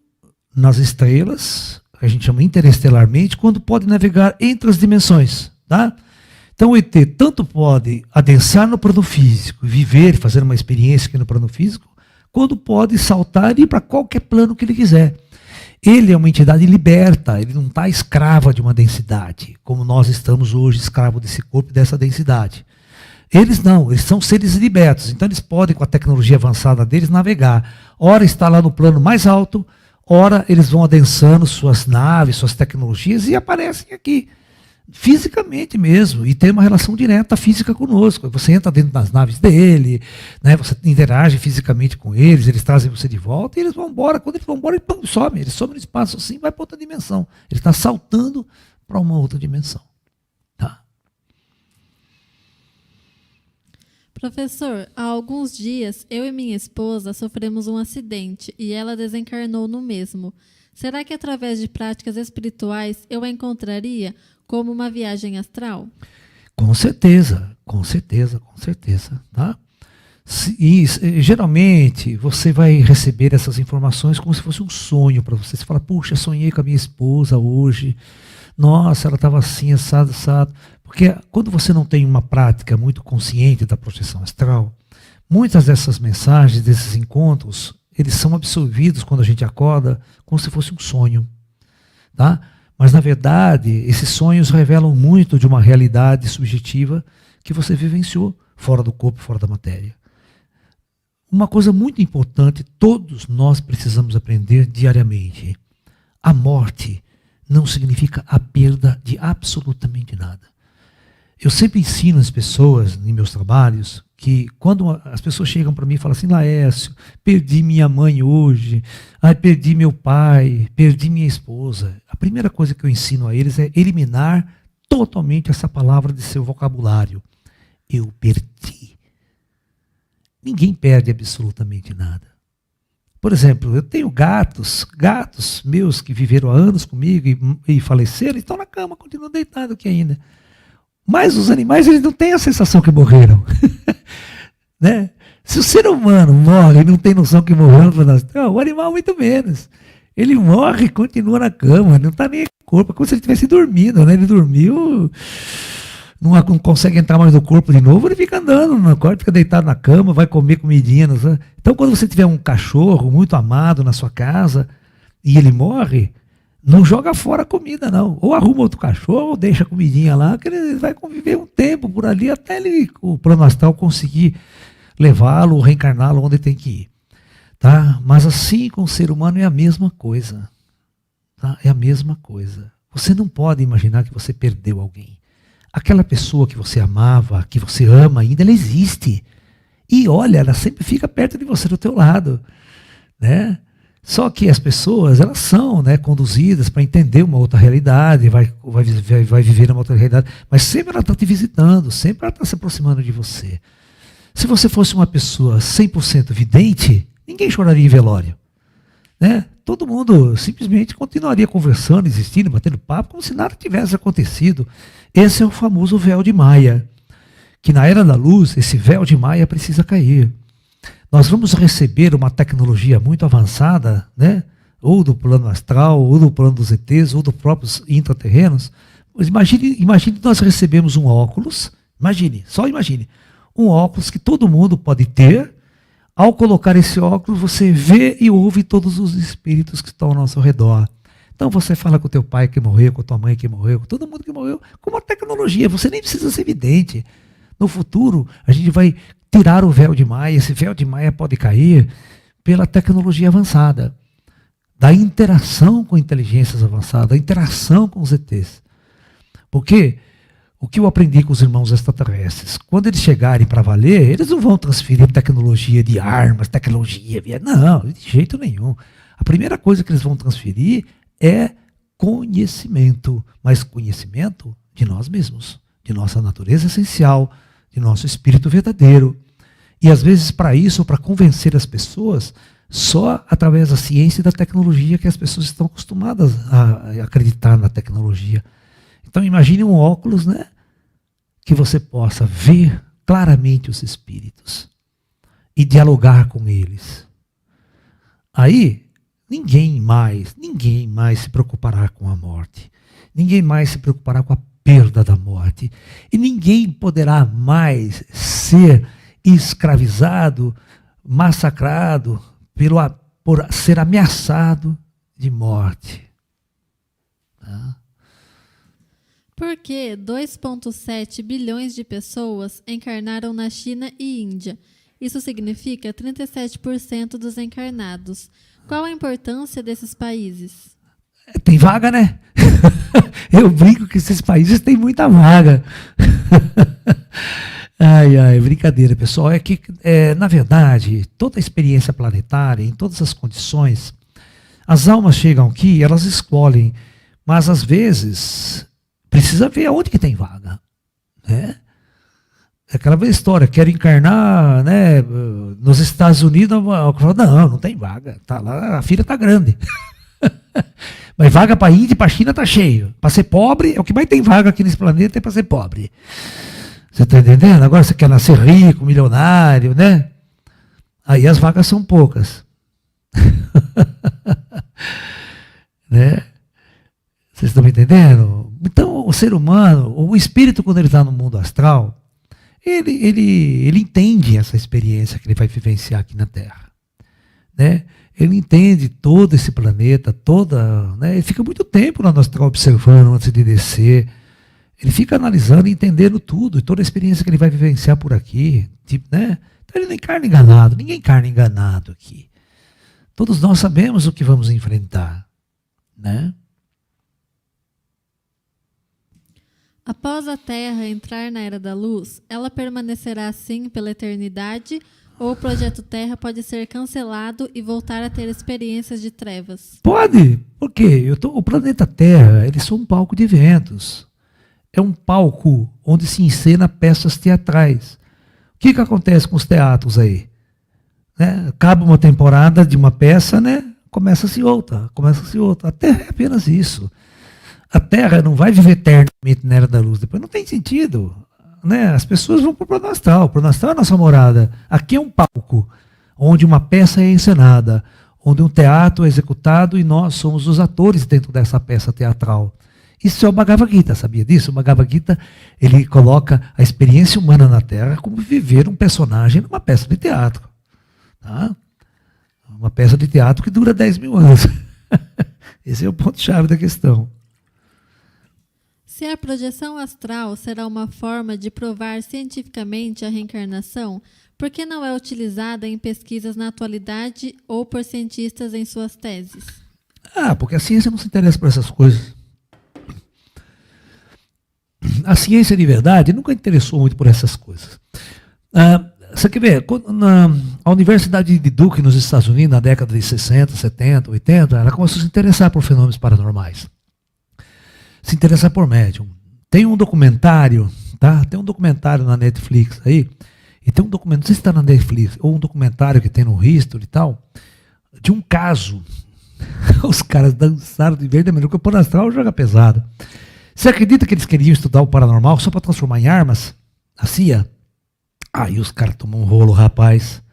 nas estrelas, que a gente chama interestelarmente, quanto podem navegar entre as dimensões. Tá? Então o ET tanto pode adensar no plano físico, viver, fazer uma experiência aqui no plano físico, quando pode saltar e ir para qualquer plano que ele quiser. Ele é uma entidade liberta, ele não está escravo de uma densidade, como nós estamos hoje, escravo desse corpo e dessa densidade. Eles não, eles são seres libertos, então eles podem, com a tecnologia avançada deles, navegar. Ora está lá no plano mais alto, ora eles vão adensando suas naves, suas tecnologias e aparecem aqui. Fisicamente mesmo, e tem uma relação direta física conosco. Você entra dentro das naves dele, né, você interage fisicamente com eles trazem você de volta e eles vão embora. Quando eles vão embora, eles somem no espaço assim e vai para outra dimensão. Ele está saltando para uma outra dimensão. Tá? Professor, há alguns dias, eu e minha esposa sofremos um acidente e ela desencarnou no mesmo. Será que através de práticas espirituais eu a encontraria como uma viagem astral? Com certeza, com certeza, com certeza. Tá? E geralmente você vai receber essas informações como se fosse um sonho para você. Você fala, puxa, sonhei com a minha esposa hoje. Nossa, ela estava assim, assado, assado. Porque quando você não tem uma prática muito consciente da projeção astral, muitas dessas mensagens, desses encontros, eles são absorvidos quando a gente acorda como se fosse um sonho. Tá? Mas, na verdade, esses sonhos revelam muito de uma realidade subjetiva que você vivenciou fora do corpo, fora da matéria. Uma coisa muito importante, todos nós precisamos aprender diariamente. A morte não significa a perda de absolutamente nada. Eu sempre ensino as pessoas, em meus trabalhos, que quando as pessoas chegam para mim e falam assim, Laércio, perdi minha mãe hoje, perdi meu pai, perdi minha esposa. A primeira coisa que eu ensino a eles é eliminar totalmente essa palavra de seu vocabulário. Eu perdi. Ninguém perde absolutamente nada. Por exemplo, eu tenho gatos meus que viveram há anos comigo e faleceram, e estão na cama, continuam deitados aqui ainda. Mas os animais, eles não têm a sensação que morreram. Né? Se o ser humano morre e não tem noção que morreu, o animal muito menos. Ele morre e continua na cama, não está nem com o corpo, é como se ele estivesse dormindo. Né? Ele dormiu, não consegue entrar mais no corpo de novo, ele fica andando no quarto, fica deitado na cama, vai comer comidinha. Então, quando você tiver um cachorro muito amado na sua casa e ele morre, não joga fora a comida, não. Ou arruma outro cachorro, ou deixa a comidinha lá, que ele vai conviver um tempo por ali, até o plano astral conseguir levá-lo, reencarná-lo onde tem que ir. Tá? Mas assim com o ser humano é a mesma coisa. Tá? É a mesma coisa. Você não pode imaginar que você perdeu alguém. Aquela pessoa que você amava, que você ama ainda, ela existe. E olha, ela sempre fica perto de você, do teu lado. Né? Só que as pessoas, elas são, né, conduzidas para entender uma outra realidade, vai viver uma outra realidade, mas sempre ela está te visitando, sempre ela está se aproximando de você. Se você fosse uma pessoa 100% vidente, ninguém choraria em velório. Né? Todo mundo simplesmente continuaria conversando, existindo, batendo papo, como se nada tivesse acontecido. Esse é o famoso véu de Maia, que na Era da Luz, esse véu de Maia precisa cair. Nós vamos receber uma tecnologia muito avançada, né? Ou do plano astral, ou do plano dos ETs, ou dos próprios intraterrenos. Mas imagine nós recebemos um óculos, só imagine, um óculos que todo mundo pode ter. Ao colocar esse óculos, você vê e ouve todos os espíritos que estão ao nosso redor. Então você fala com o teu pai que morreu, com a tua mãe que morreu, com todo mundo que morreu, com uma tecnologia, você nem precisa ser vidente. No futuro, a gente vai tirar o véu de Maia, esse véu de Maia pode cair pela tecnologia avançada, da interação com inteligências avançadas, da interação com os ETs. Porque o que eu aprendi com os irmãos extraterrestres, quando eles chegarem para valer, eles não vão transferir tecnologia de armas, não, de jeito nenhum. A primeira coisa que eles vão transferir é conhecimento, mas conhecimento de nós mesmos, de nossa natureza essencial, de nosso espírito verdadeiro. E às vezes para isso, para convencer as pessoas, só através da ciência e da tecnologia que as pessoas estão acostumadas a acreditar na tecnologia. Então imagine um óculos, né, que você possa ver claramente os espíritos e dialogar com eles. Aí ninguém mais se preocupará com a morte. Ninguém mais se preocupará com a perda da morte. E ninguém poderá mais ser escravizado, massacrado, por ser ameaçado de morte. Tá? Por que 2,7 bilhões de pessoas encarnaram na China e Índia? Isso significa 37% dos encarnados. Qual a importância desses países? Tem vaga, né? Eu brinco que esses países têm muita vaga. Ai, brincadeira, pessoal. É que, na verdade, toda a experiência planetária, em todas as condições, as almas chegam aqui, elas escolhem, mas às vezes precisa ver aonde que tem vaga, né? É aquela velha história, quero encarnar, né, nos Estados Unidos, não tem vaga, tá lá, a fila tá grande. Mas vaga para a Índia e para a China tá cheio. Para ser pobre, é o que mais tem vaga aqui nesse planeta, é para ser pobre. Você está entendendo? Agora você quer nascer rico, milionário, né? Aí as vagas são poucas. Né? Vocês estão me entendendo? Então, o ser humano, o espírito, quando ele está no mundo astral, ele entende essa experiência que ele vai vivenciar aqui na Terra. Né? Ele entende todo esse planeta, né? Ele fica muito tempo lá no astral observando antes de descer. Ele fica analisando e entendendo tudo, e toda a experiência que ele vai vivenciar por aqui. Tipo, né? Então ele não encarna enganado, ninguém encarna enganado aqui. Todos nós sabemos o que vamos enfrentar. Né? Após a Terra entrar na Era da Luz, ela permanecerá assim pela eternidade, ou o projeto Terra pode ser cancelado e voltar a ter experiências de trevas? Pode, porque o planeta Terra, ele é só um palco de eventos. É um palco onde se encena peças teatrais. O que acontece com os teatros aí? Né? Acaba uma temporada de uma peça, né? Começa-se outra. A Terra é apenas isso. A Terra não vai viver eternamente na Era da Luz. Depois não tem sentido. Né? As pessoas vão para o plano astral. O plano astral é a nossa morada. Aqui é um palco onde uma peça é encenada, onde um teatro é executado e nós somos os atores dentro dessa peça teatral. Isso é o Bhagavad Gita, sabia disso? O Bhagavad Gita, ele coloca a experiência humana na Terra como viver um personagem numa peça de teatro. Tá? Uma peça de teatro que dura 10 mil anos. Esse é o ponto-chave da questão. Se a projeção astral será uma forma de provar cientificamente a reencarnação, por que não é utilizada em pesquisas na atualidade ou por cientistas em suas teses? Porque a ciência não se interessa por essas coisas. A ciência de verdade nunca interessou muito por essas coisas. Você quer ver? A Universidade de Duke, nos Estados Unidos, na década de 60, 70, 80, ela começou a se interessar por fenômenos paranormais. Se interessar por médium. Tem um documentário, tá? Tem um documentário na Netflix aí, e tem um documentário, não sei se está na Netflix, ou um documentário que tem no History e tal, de um caso. Os caras dançaram de verde, porque o plano astral joga pesado. Você acredita que eles queriam estudar o paranormal só para transformar em armas? A CIA? Aí os caras tomam um rolo, rapaz.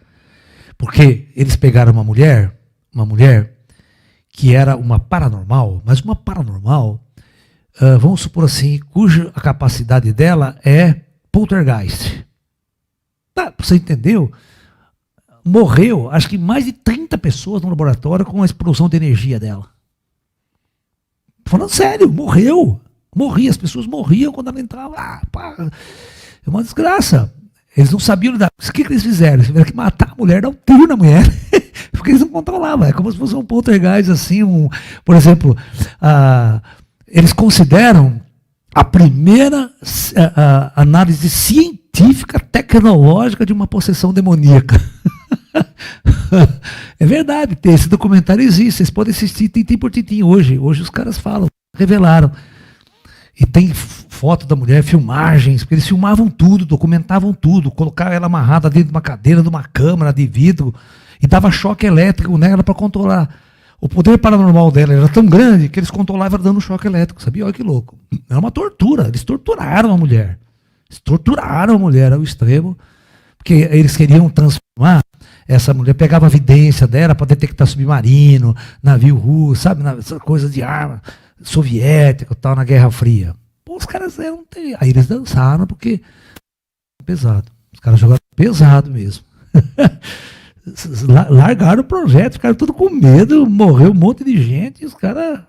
Porque eles pegaram uma mulher que era uma paranormal, mas uma paranormal, vamos supor assim, cuja a capacidade dela é poltergeist. Você entendeu? Morreu, acho que mais de 30 pessoas no laboratório com a explosão de energia dela. Falando sério, morreu. Morria, as pessoas morriam quando ela entrava. É uma desgraça. Eles não sabiam lidar. O que eles fizeram? Eles tiveram que matar a mulher, dar um tiro na mulher. Porque eles não controlavam. É como se fosse um poltergeist assim. Por exemplo, eles consideram a primeira análise científica, tecnológica de uma possessão demoníaca. É verdade, esse documentário existe. Vocês podem assistir tintim por tintim hoje. Hoje os caras falam, revelaram. E tem foto da mulher, filmagens, porque eles filmavam tudo, documentavam tudo, colocavam ela amarrada dentro de uma cadeira, de uma câmara de vidro, e dava choque elétrico nela para controlar. O poder paranormal dela era tão grande que eles controlavam dando choque elétrico, sabia? Olha que louco. Era uma tortura, eles torturaram a mulher. Eles torturaram a mulher ao extremo, porque eles queriam transformar essa mulher, pegava a evidência dela para detectar submarino, navio russo, sabe? Essa coisa de arma soviética e tal, na Guerra Fria. Pô, os caras eram. Aí eles dançaram porque. Pesado. Os caras jogaram pesado mesmo. Largaram o projeto, ficaram tudo com medo, morreu um monte de gente e os caras.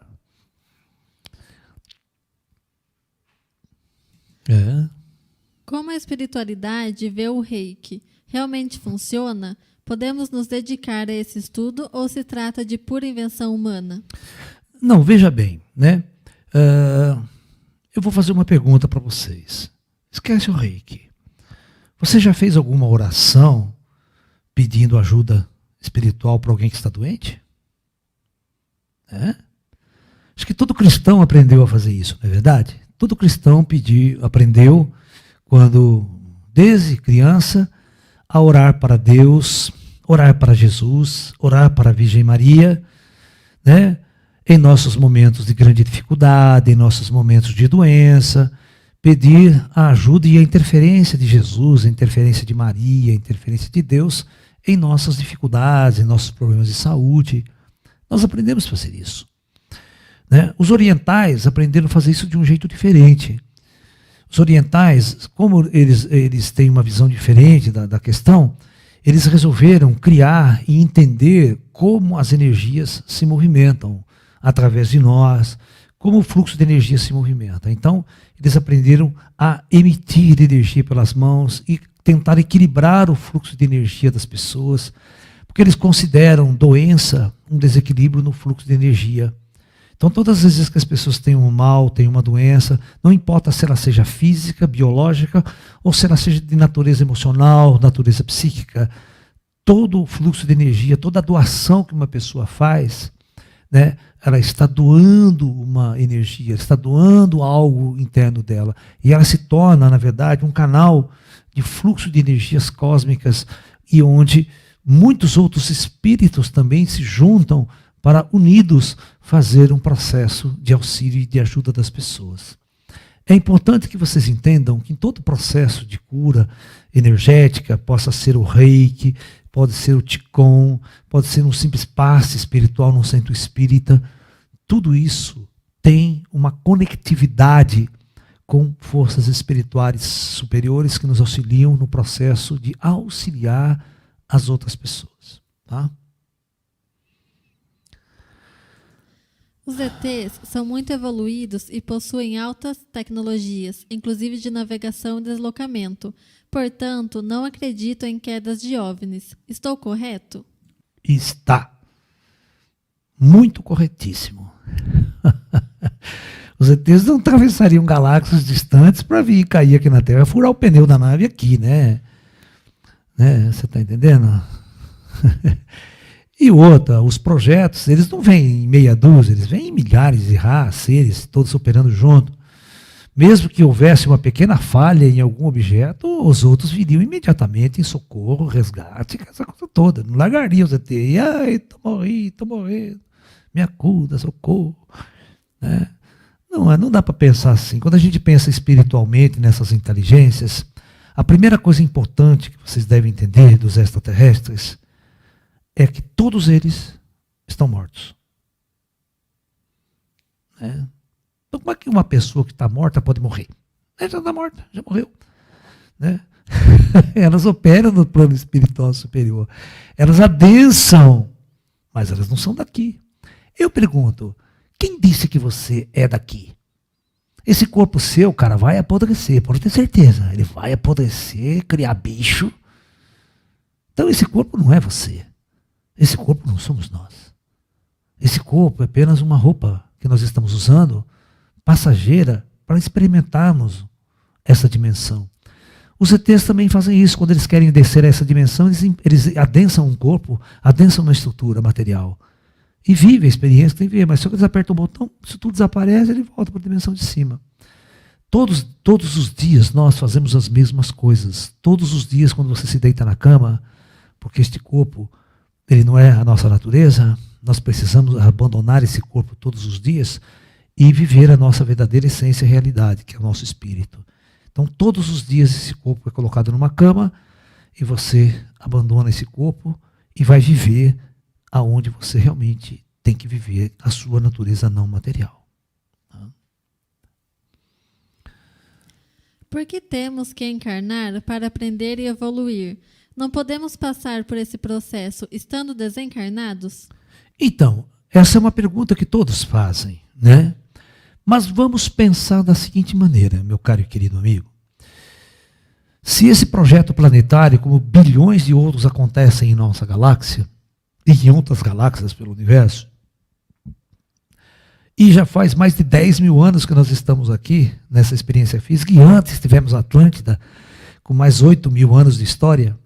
Como a espiritualidade vê o reiki? Realmente funciona? Podemos nos dedicar a esse estudo ou se trata de pura invenção humana? Não, veja bem, né? Eu vou fazer uma pergunta para vocês. Esquece o reiki. Você já fez alguma oração pedindo ajuda espiritual para alguém que está doente? Acho que todo cristão aprendeu a fazer isso, não é verdade? Todo cristão aprendeu, quando, desde criança, a orar para Deus, orar para Jesus, orar para a Virgem Maria, né? Em nossos momentos de grande dificuldade, em nossos momentos de doença, pedir a ajuda e a interferência de Jesus, a interferência de Maria, a interferência de Deus em nossas dificuldades, em nossos problemas de saúde. Nós aprendemos a fazer isso. Né? Os orientais aprenderam a fazer isso de um jeito diferente. Os orientais, como eles têm uma visão diferente da questão, eles resolveram criar e entender como as energias se movimentam através de nós, como o fluxo de energia se movimenta. Então, eles aprenderam a emitir energia pelas mãos e tentar equilibrar o fluxo de energia das pessoas, porque eles consideram doença um desequilíbrio no fluxo de energia. Então, todas as vezes que as pessoas têm um mal, têm uma doença, não importa se ela seja física, biológica, ou se ela seja de natureza emocional, natureza psíquica, todo o fluxo de energia, toda a doação que uma pessoa faz, né, ela está doando uma energia, está doando algo interno dela. E ela se torna, na verdade, um canal de fluxo de energias cósmicas e onde muitos outros espíritos também se juntam para, unidos, fazer um processo de auxílio e de ajuda das pessoas. É importante que vocês entendam que em todo processo de cura energética, possa ser o reiki, pode ser o Qigong, pode ser um simples passe espiritual num centro espírita, tudo isso tem uma conectividade com forças espirituais superiores que nos auxiliam no processo de auxiliar as outras pessoas. Tá? Os ETs são muito evoluídos e possuem altas tecnologias, inclusive de navegação e deslocamento. Portanto, não acredito em quedas de OVNIs. Estou correto? Está. Muito corretíssimo. Os ETs não atravessariam galáxias distantes para vir cair aqui na Terra, furar o pneu da nave aqui, né? Você está entendendo? E outra, os projetos, eles não vêm em meia dúzia, eles vêm em milhares de seres, todos operando junto. Mesmo que houvesse uma pequena falha em algum objeto, os outros viriam imediatamente em socorro, resgate, essa coisa toda. Não largaria os ET. E, ai, tô morrendo, me acuda, socorro. Né? Não dá para pensar assim. Quando a gente pensa espiritualmente nessas inteligências, a primeira coisa importante que vocês devem entender dos extraterrestres é que todos eles estão mortos. Né? Então, como é que uma pessoa que está morta pode morrer? Ela já está morta, já morreu. Né? Elas operam no plano espiritual superior. Elas adensam, mas elas não são daqui. Eu pergunto, quem disse que você é daqui? Esse corpo seu, cara, vai apodrecer, pode ter certeza. Ele vai apodrecer, criar bicho. Então esse corpo não é você. Esse corpo não somos nós. Esse corpo é apenas uma roupa que nós estamos usando, passageira, para experimentarmos essa dimensão. Os ETs também fazem isso. Quando eles querem descer a essa dimensão, eles adensam um corpo, adensam uma estrutura material. E vive a experiência que tem que ver. Mas se eles apertam o botão, isso tudo desaparece, ele volta para a dimensão de cima. Todos os dias nós fazemos as mesmas coisas. Todos os dias, quando você se deita na cama, porque este corpo, ele não é a nossa natureza, nós precisamos abandonar esse corpo todos os dias e viver a nossa verdadeira essência e realidade, que é o nosso espírito. Então, todos os dias esse corpo é colocado numa cama e você abandona esse corpo e vai viver aonde você realmente tem que viver a sua natureza não material. Tá? Por que temos que encarnar para aprender e evoluir? Não podemos passar por esse processo estando desencarnados? Então, essa é uma pergunta que todos fazem, né? Mas vamos pensar da seguinte maneira, meu caro e querido amigo. Se esse projeto planetário, como bilhões de outros acontecem em nossa galáxia, e em outras galáxias pelo universo, e já faz mais de 10 mil anos que nós estamos aqui, nessa experiência física, e antes tivemos Atlântida, com mais 8 mil anos de história,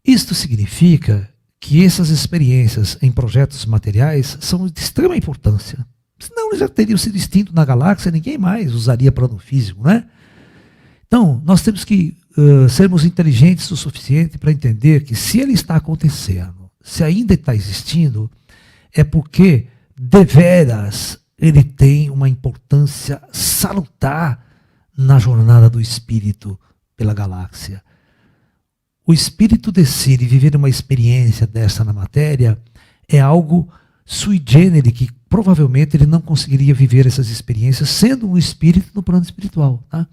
isto significa que essas experiências em projetos materiais são de extrema importância. Senão eles já teriam sido extintos na galáxia, ninguém mais usaria plano físico, né? Então, nós temos que sermos inteligentes o suficiente para entender que se ele está acontecendo, se ainda está existindo, é porque, deveras, ele tem uma importância salutar na jornada do espírito pela galáxia. O espírito decide viver uma experiência dessa na matéria é algo sui generis, que provavelmente ele não conseguiria viver essas experiências sendo um espírito no plano espiritual. Tá?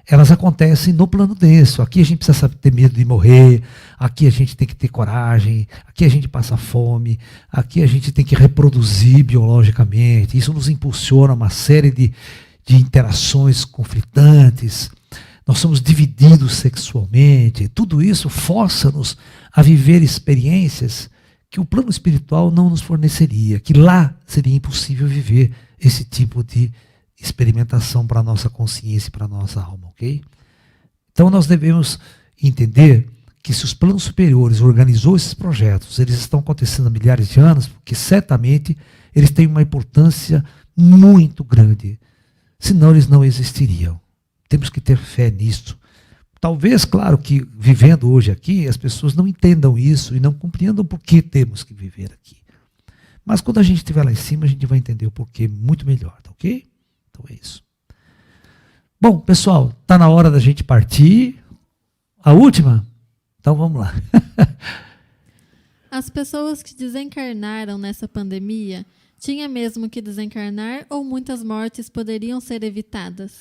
Elas acontecem no plano denso. Aqui a gente precisa ter medo de morrer, aqui a gente tem que ter coragem, aqui a gente passa fome, aqui a gente tem que reproduzir biologicamente. Isso nos impulsiona a uma série de interações conflitantes. Nós somos divididos sexualmente. Tudo isso força-nos a viver experiências que o plano espiritual não nos forneceria, que lá seria impossível viver esse tipo de experimentação para a nossa consciência e para a nossa alma, ok? Então nós devemos entender que se os planos superiores organizou esses projetos, eles estão acontecendo há milhares de anos, porque certamente eles têm uma importância muito grande, senão eles não existiriam. Temos que ter fé nisso. Talvez, claro, que vivendo hoje aqui, as pessoas não entendam isso e não compreendam por que temos que viver aqui. Mas quando a gente estiver lá em cima, a gente vai entender o porquê muito melhor, tá ok? Então é isso. Bom, pessoal, está na hora da gente partir. A última? Então vamos lá. As pessoas que desencarnaram nessa pandemia tinham mesmo que desencarnar ou muitas mortes poderiam ser evitadas?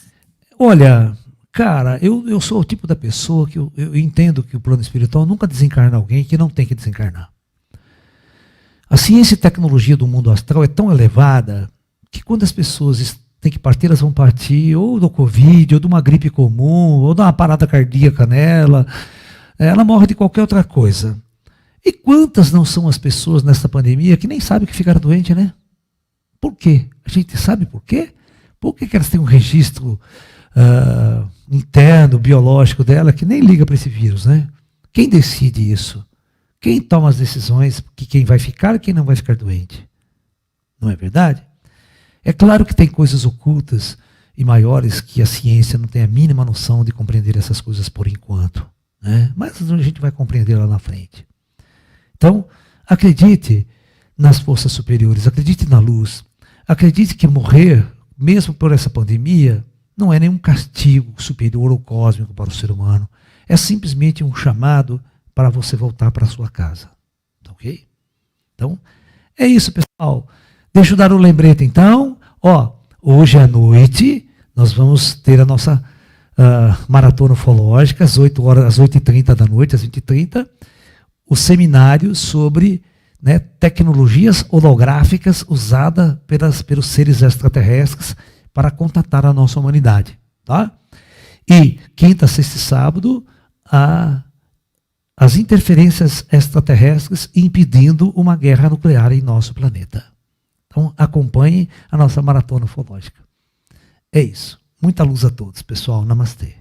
Olha, cara, eu sou o tipo da pessoa que eu entendo que o plano espiritual nunca desencarna alguém que não tem que desencarnar. A ciência e tecnologia do mundo astral é tão elevada que quando as pessoas têm que partir, elas vão partir ou do Covid, ou de uma gripe comum, ou de uma parada cardíaca nela. Ela morre de qualquer outra coisa. E quantas não são as pessoas nessa pandemia que nem sabem que ficaram doentes, né? Por quê? A gente sabe por quê? Por que elas têm um registro interno, biológico dela, que nem liga para esse vírus, né? Quem decide isso? Quem toma as decisões que quem vai ficar e quem não vai ficar doente? Não é verdade? É claro que tem coisas ocultas e maiores que a ciência não tem a mínima noção de compreender essas coisas por enquanto, né? Mas a gente vai compreender lá na frente. Então, acredite nas forças superiores, acredite na luz, acredite que morrer, mesmo por essa pandemia, não é nenhum castigo superior ou cósmico para o ser humano. É simplesmente um chamado para você voltar para a sua casa. Ok? Então, é isso, pessoal. Deixa eu dar um lembrete, então. Hoje à noite, nós vamos ter a nossa maratona ufológica, às 8h30 da noite, às 20h30, o seminário sobre tecnologias holográficas usadas pelos seres extraterrestres para contatar a nossa humanidade. Tá? E quinta, sexta e sábado, as interferências extraterrestres impedindo uma guerra nuclear em nosso planeta. Então acompanhem a nossa maratona ufológica. É isso. Muita luz a todos, pessoal. Namastê.